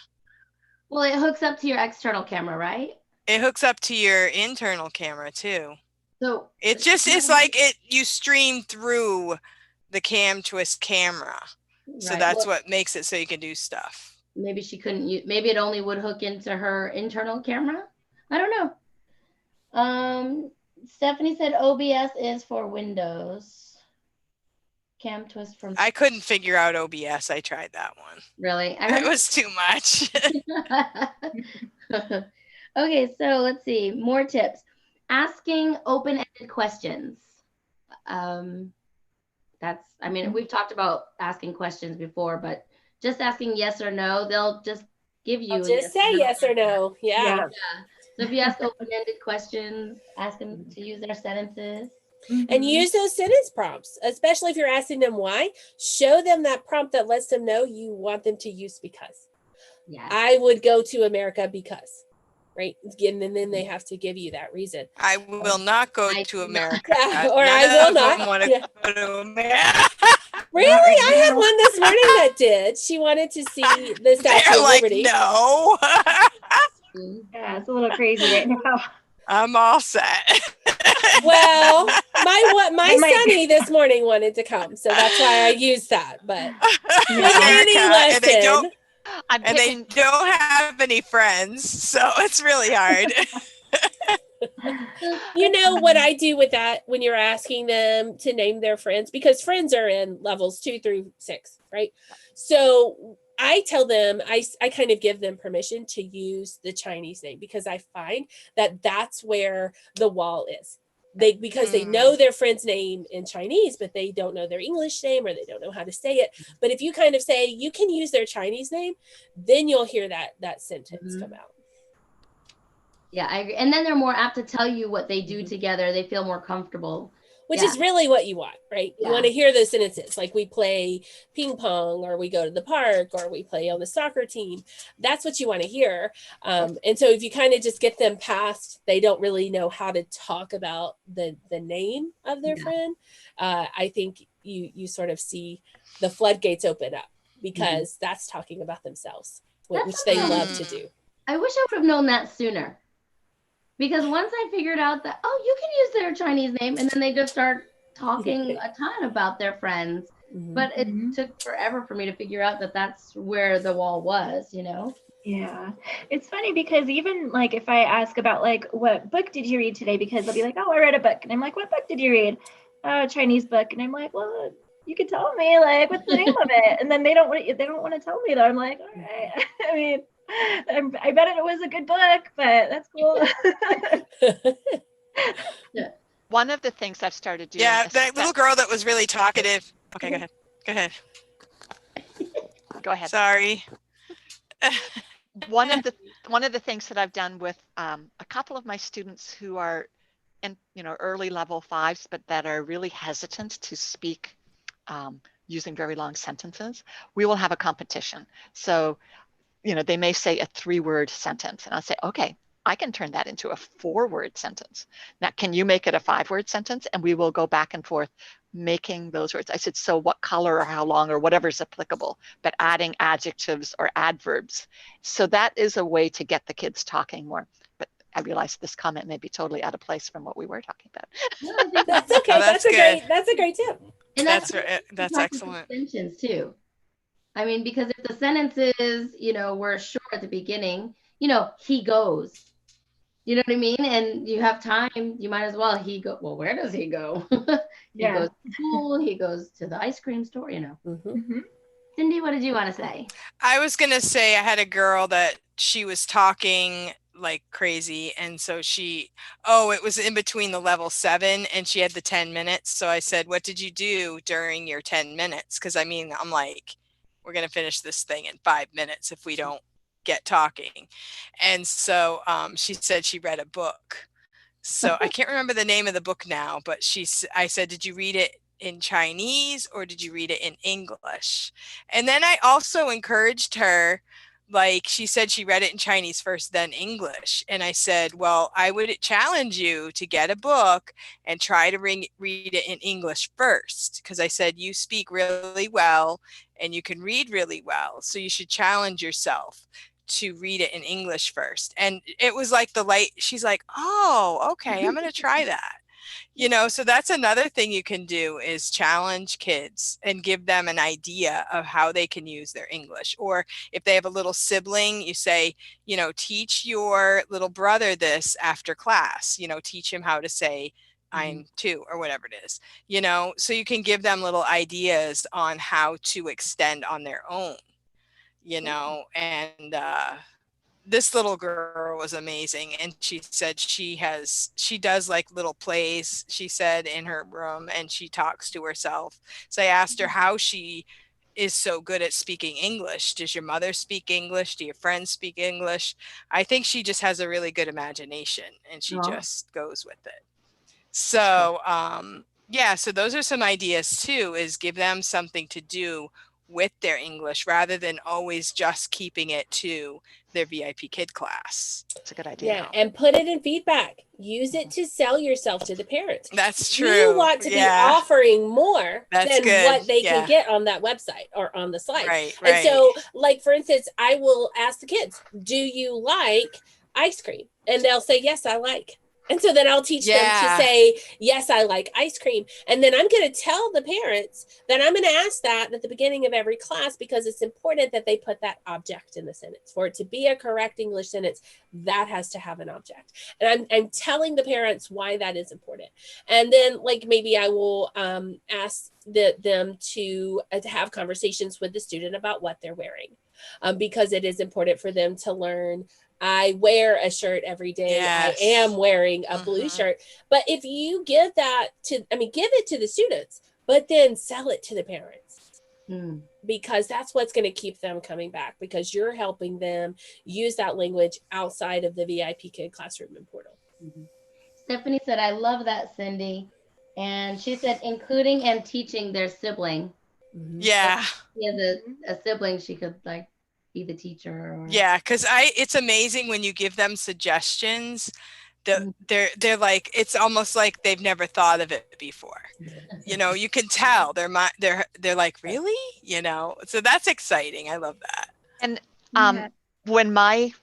Well, it hooks up to your external camera, right? It hooks up to your internal camera too. So it just is like you stream through the Cam Twist camera. Right. So that's what makes it so you can do stuff. Maybe she couldn't use, maybe it only would hook into her internal camera. I don't know. Stephanie said OBS is for Windows. Cam Twist from. I couldn't figure out OBS. I tried that one. Really? It was too much. Okay, so let's see. More tips. Asking open-ended questions. I mean, we've talked about asking questions before, but just asking yes or no, they'll just give you. I'll just say yes or no. Yeah. So if you ask open-ended questions, ask them to use their sentences. And use those sentence prompts, especially if you're asking them why. Show them that prompt that lets them know you want them to use because. Yeah. I would go to America because. Right. And then they have to give you that reason. I will not go to America. Or I will not want to go to America. Really? I had one this morning that did. She wanted to see the Statue of Liberty. No. Yeah, it's a little crazy right now. I'm all set. Well, my Sonny this morning wanted to come, so that's why I used that. But any lesson. And they don't have any friends, so it's really hard. You know what I do with that when you're asking them to name their friends, because friends are in levels 2 through 6, right? So I tell them, I kind of give them permission to use the Chinese name because I find that that's where the wall is. Because they know their friend's name in Chinese, but they don't know their English name or they don't know how to say it. But if you kind of say you can use their Chinese name, then you'll hear that sentence come out. Yeah, I agree. And then they're more apt to tell you what they do together. They feel more comfortable. Which is really what you want, right? You want to hear those sentences, like we play ping pong or we go to the park or we play on the soccer team. That's what you want to hear. And so if you kind of just get them past, they don't really know how to talk about the name of their friend. I think you sort of see the floodgates open up because that's talking about themselves, which they love to do. I wish I would have known that sooner. Because once I figured out that, you can use their Chinese name, and then they just start talking a ton about their friends. But it took forever for me to figure out that that's where the wall was, you know? Yeah. It's funny because even like if I ask about like, what book did you read today? Because they'll be like, I read a book. And I'm like, what book did you read? A Chinese book. And I'm like, well, you could tell me, like, what's the name of it? And then they don't want to tell me that. I'm like, all right. I mean, I bet it was a good book, but that's cool. One of the things I've started doing. Yeah, that little girl that was really talkative. Okay, go ahead. Go ahead. Sorry. One of the things that I've done with a couple of my students who are in early level 5s, but that are really hesitant to speak using very long sentences, we will have a competition. So they may say a 3-word sentence and I'll say, okay, I can turn that into a 4-word sentence. Now, can you make it a 5-word sentence? And we will go back and forth making those words. I said, so what color or how long or whatever's applicable, but adding adjectives or adverbs. So that is a way to get the kids talking more. But I realize this comment may be totally out of place from what we were talking about. No, I think that's okay. That's a great tip. And that's excellent. Extensions too. I mean, because if the sentences, were short at the beginning, he goes, you know what I mean? And you have time, you might as well, well, where does he go? He goes to school, he goes to the ice cream store, Cindy, what did you want to say? I was going to say I had a girl that she was talking like crazy. And so it was in between the level 7 and she had the 10 minutes. So I said, what did you do during your 10 minutes? Because I'm like, we're going to finish this thing in 5 minutes if we don't get talking. And so she said she read a book. So I can't remember the name of the book now, but I said, did you read it in Chinese or did you read it in English? And then I also encouraged her, like she said she read it in Chinese first, then English. And I said, well, I would challenge you to get a book and try to read it in English first. Because I said, you speak really well and you can read really well. So you should challenge yourself to read it in English first. And it was like the light, she's like, oh, okay, I'm going to try that. You know, so that's another thing you can do is challenge kids and give them an idea of how they can use their English. Or if they have a little sibling, you say, you know, teach your little brother this after class, you know, teach him how to say, I'm two or whatever it is, you know, so you can give them little ideas on how to extend on their own, you know, and this little girl was amazing. And she said she does like little plays, she said, in her room, and she talks to herself. So I asked her how she is so good at speaking English. Does your mother speak English? Do your friends speak English? I think she just has a really good imagination and she just goes with it. So, yeah, so those are some ideas too, is give them something to do with their English rather than always just keeping it to their VIPKid class. It's a good idea. Yeah, and put it in feedback. Use it to sell yourself to the parents. That's true. You want to be offering more than what they can get on that website or on the site. Right. And so, like, for instance, I will ask the kids, do you like ice cream? And they'll say, yes, I like. And so then I'll teach them to say, yes, I like ice cream. And then I'm going to tell the parents that I'm going to ask that at the beginning of every class, because it's important that they put that object in the sentence. For it to be a correct English sentence, that has to have an object. And I'm telling the parents why that is important. And then, like, maybe I will ask them to have conversations with the student about what they're wearing, because it is important for them to learn. I wear a shirt every day. Yes. I am wearing a blue shirt. But if you give that give it to the students, but then sell it to the parents, because that's what's going to keep them coming back, because you're helping them use that language outside of the VIPKid classroom and portal. Stephanie said, I love that, Cindy. And she said, including and teaching their sibling. Yeah. If she has a sibling, she could like be the teacher. Yeah, because it's amazing when you give them suggestions. They're like, it's almost like they've never thought of it before. You know, you can tell they're like, really, you know. So that's exciting. I love that. And when my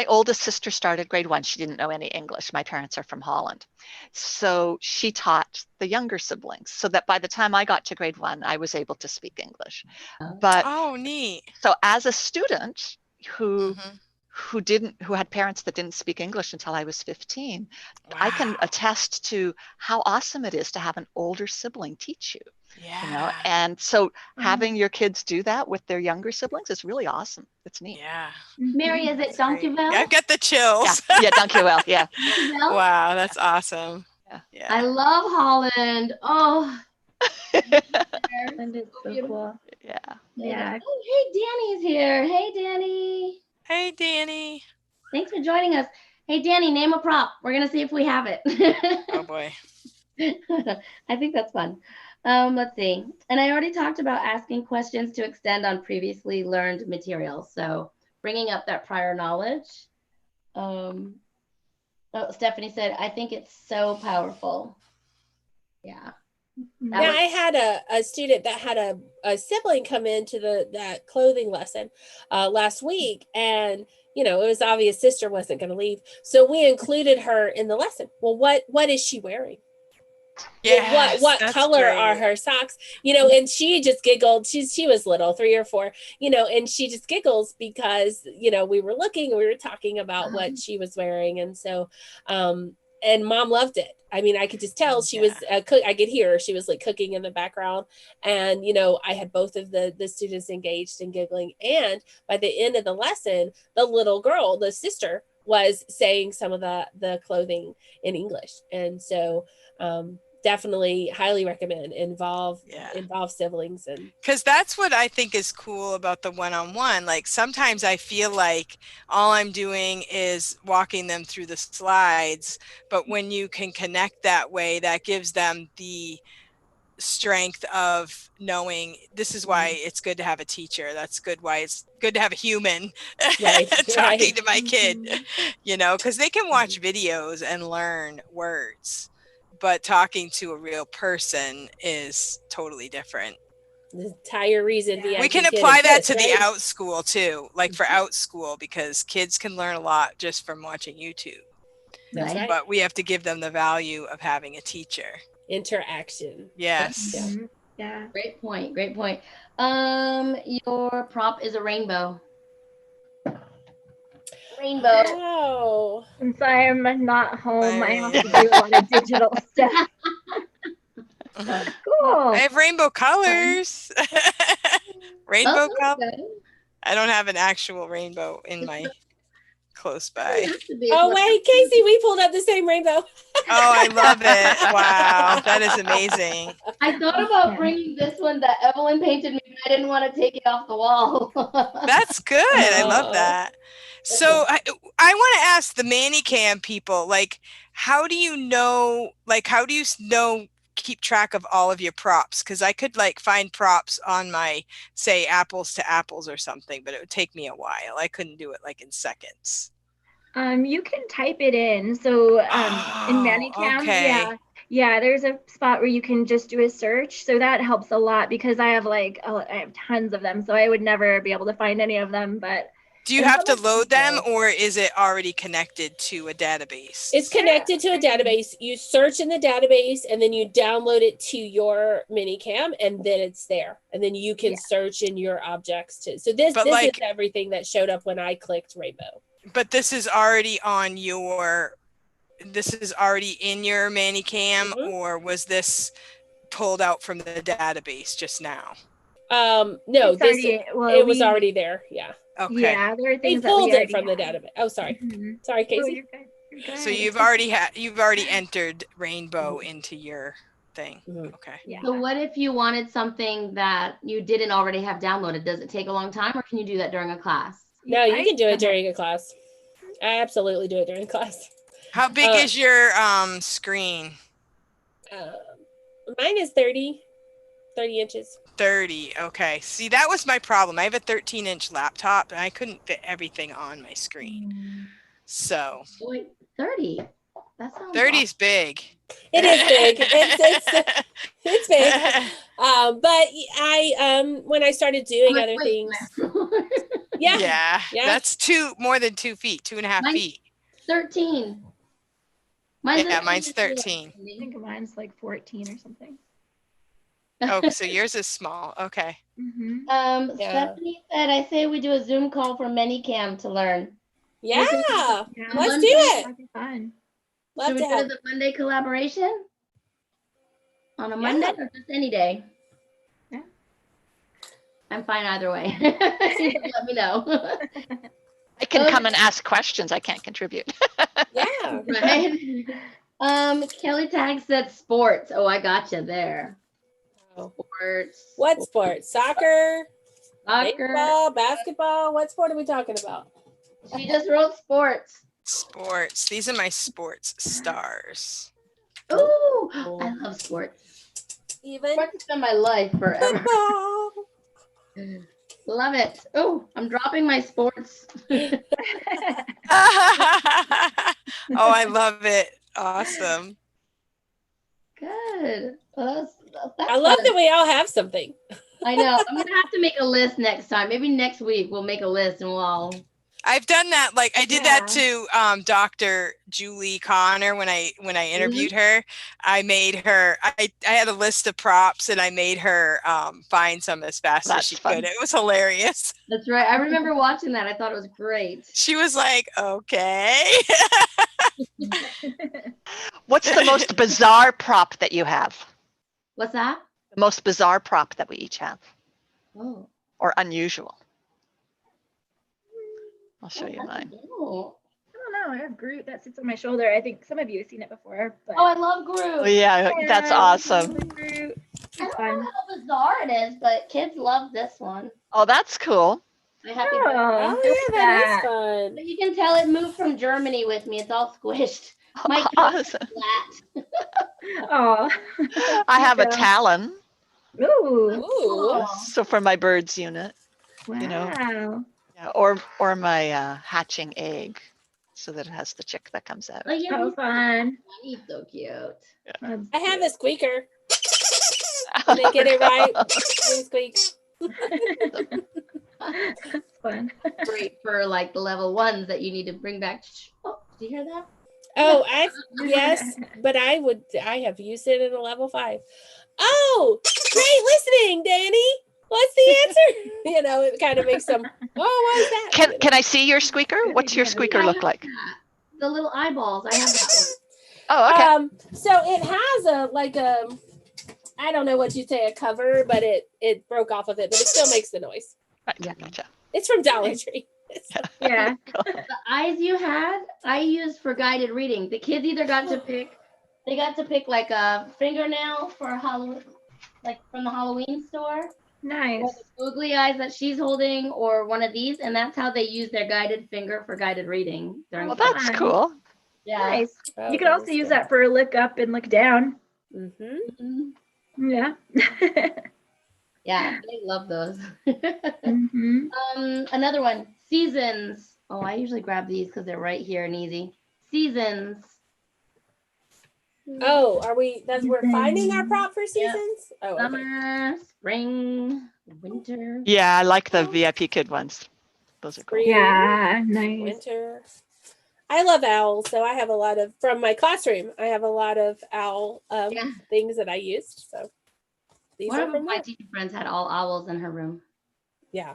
oldest sister started grade 1, she didn't know any English. My parents are from Holland. So she taught the younger siblings, so that by the time I got to grade 1, I was able to speak English. But neat. So as a student who had parents that didn't speak English until I was 15, I can attest to how awesome it is to have an older sibling teach you. You know, and so having your kids do that with their younger siblings is really awesome. It's neat. Yeah. Mary, is it Dankjewel? Yeah, I've got the chills. Yeah, Dankjewel. Yeah. Wow, that's awesome. Yeah. I love Holland. Oh. Holland is so cool. Yeah. Oh, hey, Danny's here. Hey, Danny. Hey, Danny. Thanks for joining us. Hey, Danny, name a prop. We're going to see if we have it. Oh, boy. I think that's fun. Let's see. And I already talked about asking questions to extend on previously learned materials. So bringing up that prior knowledge. Stephanie said, I think it's so powerful. Yeah. Yeah, I had a student that had a sibling come into that clothing lesson last week, and you know, it was obvious sister wasn't going to leave, so we included her in the lesson. Well, what is she wearing? Yeah, what color are her socks? You know, and she just giggled. She was little, 3 or 4, you know, and she just giggles because, you know, we were talking about what she was wearing. And so, and mom loved it. I mean, I could just tell she was I could hear her. She was like cooking in the background. And, you know, I had both of the students engaged and giggling. And by the end of the lesson, the little girl, the sister, was saying some of the clothing in English. And so, definitely highly recommend involve siblings. And because that's what I think is cool about the one-on-one. Like sometimes I feel like all I'm doing is walking them through the slides, but when you can connect that way, that gives them the strength of knowing this is why it's good to have a teacher. That's good why it's good to have a human talking to my kid, you know, because they can watch videos and learn words, but talking to a real person is totally different. The entire reason we can apply that to the out school too, like for out school, because kids can learn a lot just from watching YouTube. That's right. But we have to give them the value of having a teacher. Interaction. Yes. Yeah. Great point. Great point. Your prop is a rainbow. Rainbow. Oh. Since I'm not home, I have to do a lot of digital stuff. Cool. I have rainbow colors. Rainbow colors. I don't have an actual rainbow in my close by. Oh wait, Kasie, we pulled up the same rainbow. Oh, I love it. Wow, that is amazing. I thought about bringing this one that Evelyn painted me, but I didn't want to take it off the wall. That's good. I love that. So I want to ask the Manicam people, like, how do you know, keep track of all of your props? Because I could like find props on my, say, Apples to Apples or something, but it would take me a while. I couldn't do it like in seconds. You can type it in. So in Manicam, yeah, there's a spot where you can just do a search. So that helps a lot because I have I have tons of them, so I would never be able to find any of them. But do you have to load them, or is it already connected to a database? It's connected to a database. You search in the database and then you download it to your Minicam, and then it's there. And then you can search in your objects too. So this is everything that showed up when I clicked Rainbow. But this is already on this is already in your Manicam, or was this pulled out from the database just now? No, it was already there. Yeah. Okay. Yeah, there are things they pulled it from the database. Oh, sorry. Sorry, Kasie. Oh, you're good. So you've already entered Rainbow into your thing. Okay. Yeah. So what if you wanted something that you didn't already have downloaded? Does it take a long time, or can you do that during a class? No, you can do it during a class. I absolutely do it during class. How big is your screen? Mine is 30 inches. 30. Okay. See, that was my problem. I have a 13-inch laptop and I couldn't fit everything on my screen. So 30. That sounds 30 is big. It is big. It's big. But I when I started doing other things. Yeah. That's more than 2 feet, 2.5 feet. 13. Mine's 13. I think mine's like 14 or something. Oh, so yours is small. Okay. Stephanie said, I say we do a Zoom call for Manicam to learn. Yeah. Let's do it. That'd be fun. Should we do the Monday collaboration? On a Monday or just any day? Yeah. I'm fine either way. Let me know. I can come and ask questions. I can't contribute. Yeah. Right. Kelly Tag said sports. Oh, I gotcha there. Sports. What sports? Soccer? Soccer. Baseball? Basketball? What sport are we talking about? She just wrote sports. Sports. These are my sports stars. Ooh, I love sports. Sports has been my life forever. Love it. Oh, I'm dropping my sports. Oh, I love it. Awesome. Good. Well, that's I love fun. that we all have something. I know. I'm gonna have to make a list next time. Maybe next week we'll make a list and we'll all. I've done that. Like I did that to Dr. Julie Connor when I interviewed her. I made her. I had a list of props and I made her find some as fast as she could. It was hilarious. That's right. I remember watching that. I thought it was great. She was like, "Okay." What's the most bizarre prop that you have? What's that? The most bizarre prop that we each have. Oh. Or unusual. I'll show you mine. Oh. I don't know. I have Groot that sits on my shoulder. I think some of you have seen it before. But Oh, I love Groot. Oh, yeah, that's awesome. Groot. I It's don't know fun. how bizarre it is, but kids love this one. Oh, that's cool. My happy birthday. Oh, Oh, yeah, that is that. fun. But you can tell it moved from Germany with me. It's all squished. My cape is Awesome. flat. Oh. I have a Talon. Ooh. Ooh. Oh. So for my birds unit, Wow. you know. Yeah, or my hatching egg, so that it has the chick that comes out. Oh, yeah, So fun. he's so cute. That's I have cute. a squeaker. When they get it right, they squeak. That's fun. Great for like the level ones that you need to bring back. Oh, did you hear that? Oh, yes, but I have used it in a level 5. Oh, great listening, Danny. What's the answer? You know, it kind of makes them, what's that? Can I see your squeaker? What's your squeaker look like? The little eyeballs. I have that Oh, okay. So it has I don't know what you'd say, a cover, but it broke off of it, but it still makes the noise. Right, Yeah. gotcha. It's from Dollar Tree. Yeah. The eyes you had, I used for guided reading. The kids either got to pick like a fingernail for Halloween, like from the Halloween store, Nice. or the googly eyes that she's holding, or one of these, and that's how they use their guided finger for guided reading. Well, that's fun. cool. Yeah. Nice. Oh, You can also use that for look up and look down. Mm-hmm. Yeah. Yeah, I love those. Mm-hmm. Another one, seasons. Oh, I usually grab these because they're right here and easy. Seasons. Oh, we're finding our prop for seasons? Yeah. Oh, okay. Summer, spring, winter. Yeah, I like the VIP Kid ones. Those are cool. Spring, Yeah. Nice. winter. I love owls, so I have a lot of, from my classroom, I have a lot of owl things that I used. So these One are of from my there. teacher friends had all owls in her room. Yeah.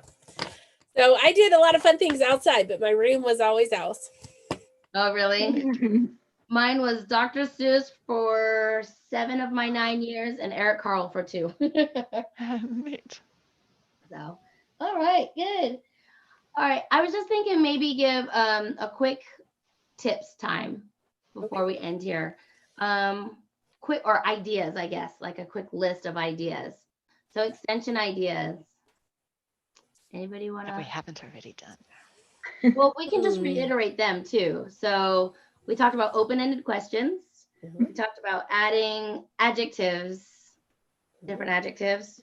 So I did a lot of fun things outside, but my room was always owls. Oh, really? Mine was Dr. Seuss for 7 of my 9 years and Eric Carle for 2. Neat. So, all right, good. All right, I was just thinking maybe give a quick tips time before we end here. Quick or ideas, I guess, like a quick list of ideas. So extension ideas. Anybody want That we to? haven't already done. Well, we can just reiterate them too. So we talked about open-ended questions. Mhm. We talked about adding adjectives, different adjectives,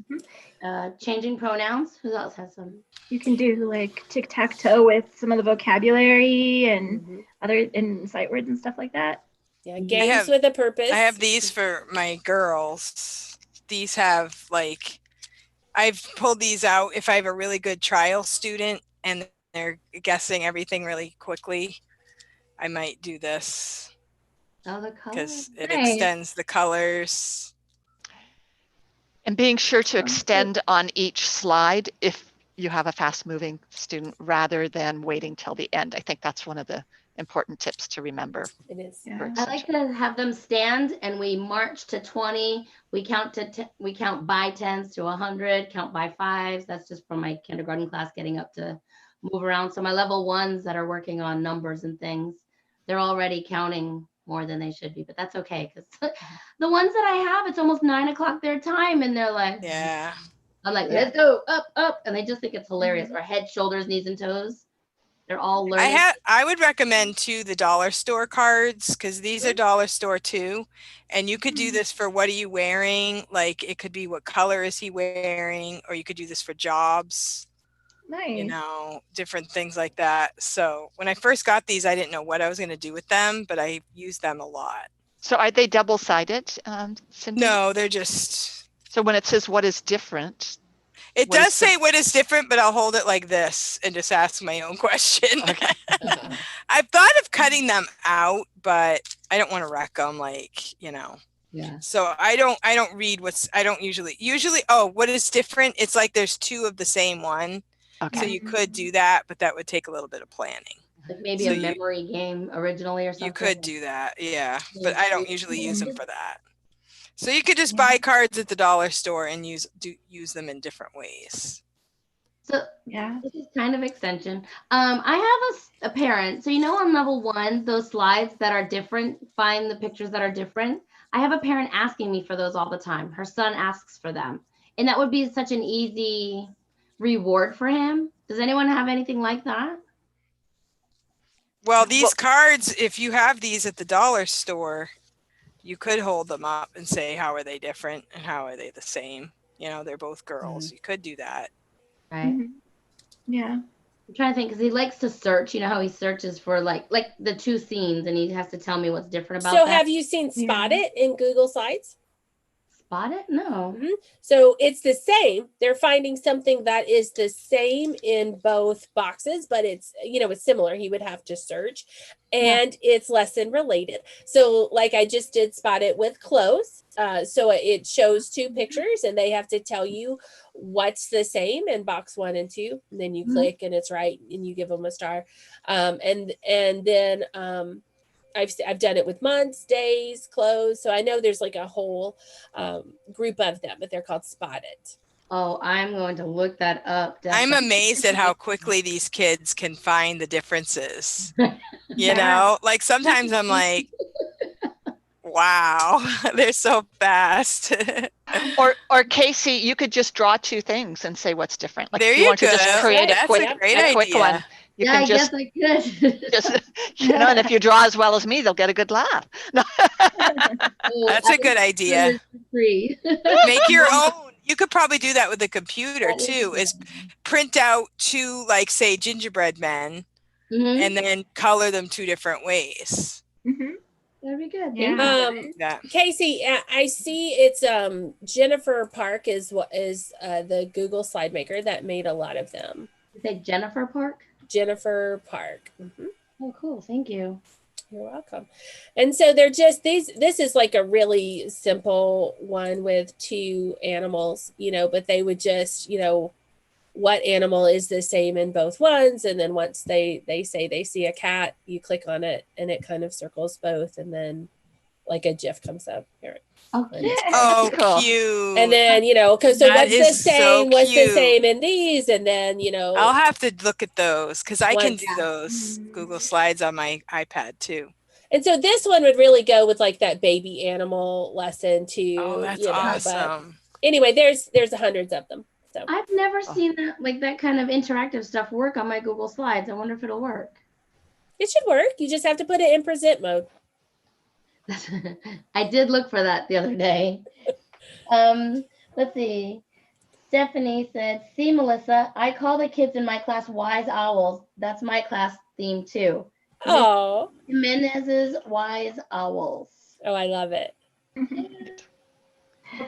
changing pronouns. Who else has some? You can do like tic-tac-toe with some of the vocabulary and other sight words and stuff like that. Yeah, games with a purpose. I have these for my girls. These have like, I've pulled these out if I have a really good trial student and they're guessing everything really quickly. I might do this Oh, the colors. because it Nice. extends the colors. And being sure to extend on each slide if you have a fast moving student rather than waiting till the end. I think that's one of the important tips to remember. It is. Yeah. I like to have them stand and we march to 20. We count we count by 10s to 100, count by 5s. That's just from my kindergarten class getting up to move around. So my level 1s that are working on numbers and things, they're already counting more than they should be, but that's okay because the ones that I have, it's almost 9 o'clock their time and they're like, Yeah. I'm like, let's go up, up, and they just think it's hilarious. Or head, shoulders, knees, and toes. They're all learning. I would recommend too the dollar store cards because these are dollar store too, and you could do this for what are you wearing? Like it could be what color is he wearing, or you could do this for jobs. Nice. You know, different things like that. So when I first got these, I didn't know what I was going to do with them, but I used them a lot. So are they double-sided, Cindy? No, they're just. So when it says what is different, It does say what is different, but I'll hold it like this and just ask my own question. Okay. I've thought of cutting them out, but I don't want to wreck them, like, you know. Yeah. So I don't read I don't usually, what is different? It's like there's 2 of the same one. Okay. So you could do that, but that would take a little bit of planning. Like maybe a memory game originally or something. You could do that, yeah. But I don't usually use them for that. So you could just buy cards at the dollar store and use them in different ways. So Yeah. this is kind of extension. I have a parent. So on level 1, those slides that are different, find the pictures that are different. I have a parent asking me for those all the time. Her son asks for them. And that would be such an easy reward for him. Does anyone have anything like that? Well, these cards, if you have these at the dollar store, you could hold them up and say, how are they different and how are they the same? They're both girls. You could do that. Right. Yeah. I'm trying to think because he likes to search. You know how he searches for like the 2 scenes, and he has to tell me what's different about So that. have you seen Spot It in Google Slides? Spot It? No. So it's the same. They're finding something that is the same in both boxes, but it's it's similar. He would have to search, and it's lesson related. So like I just did Spot It with clothes. So it shows 2 pictures, and they have to tell you what's the same in box 1 and 2. And then you click, and it's right, and you give them a star. And then I've done it with months, days, clothes. So I know there's like a whole group of them, but they're called Spot It. Oh, I'm going to look that up. I'm Definitely. amazed at how quickly these kids can find the differences. Like sometimes I'm like, wow, they're so fast. Or Kasie, you could just draw 2 things and say what's different. Like there if you want go. to just create That's a quick idea. one. You can I just, guess I could. just and if you draw as well as me, they'll get a good laugh. No. That's a good idea. Free. Make your own. You could probably do that with the computer too, is print out 2, like say gingerbread men and then color them 2 different ways. That'd be good. Yeah. Kasie, I see it's Jennifer Park is the Google slide maker that made a lot of them. You say Jennifer Park? Jennifer Park. Oh, cool. Thank you. You're welcome. And so they're just this is like a really simple one with 2 animals, but they would just, what animal is the same in both ones. And then once they say they see a cat, you click on it and it kind of circles both. And then like a GIF comes up here. Okay. Oh, Cool. cute. And then, because so That what's the is so same? What's the cute. same in these? And then, I'll have to look at those because I can Once- do those Google Slides on my iPad too. And so this one would really go with like that baby animal lesson too. Oh, that's But awesome. anyway, there's hundreds of them. So I've never seen that kind of interactive stuff work on my Google Slides. I wonder if it'll work. it should work. You just have to put it in present mode. I did look for that the other day. Let's see. Stephanie said, "See, Melissa, I call the kids in my class wise owls. That's my class theme too. Oh, Jimenez's wise owls." oh, I love it. Hope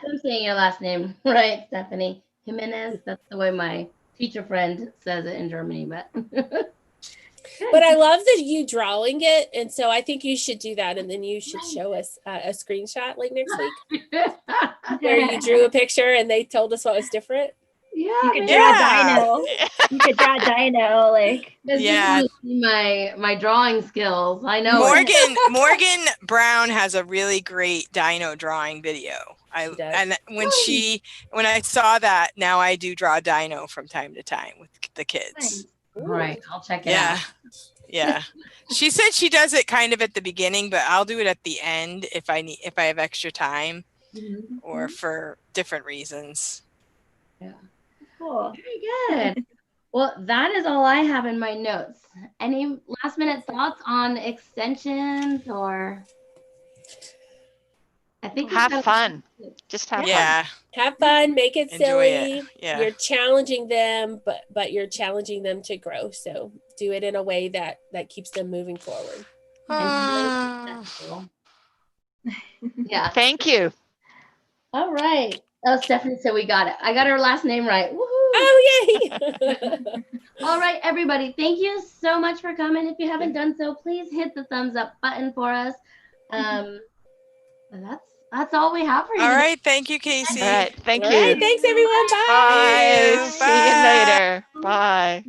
I'm saying your last name right, Stephanie. Jimenez. That's the way my teacher friend says it in Germany, but. But I love that you drawing it, and so I think you should do that, and then you should show us a screenshot like next week where you drew a picture and they told us what was different. Yeah, You could draw Dino. You could draw Dino, like. Yeah. My drawing skills. I know. Morgan Brown has a really great dino drawing video. And when I saw that, now I do draw dino from time to time with the kids. Nice. Right, I'll check it out. Yeah. She said she does it kind of at the beginning, but I'll do it at the end if I have extra time or for different reasons. Yeah. Cool. Very good. Well, that is all I have in my notes. Any last minute thoughts on extensions or? I think Have fun. Just have fun. Have fun, make it Enjoy silly. it. Yeah. You're challenging them, but you're challenging them to grow. So do it in a way that keeps them moving forward. Yeah. Thank you. All right. Oh, Stephanie said we got it. I got her last name right. Woohoo! Oh, yay! All right, everybody. Thank you so much for coming. If you haven't done so, please hit the thumbs up button for us. That's all we have for you. All right. Thank you, Kasie. All right. Thank you. All right, thanks everyone. Bye. Bye. See you later. Bye.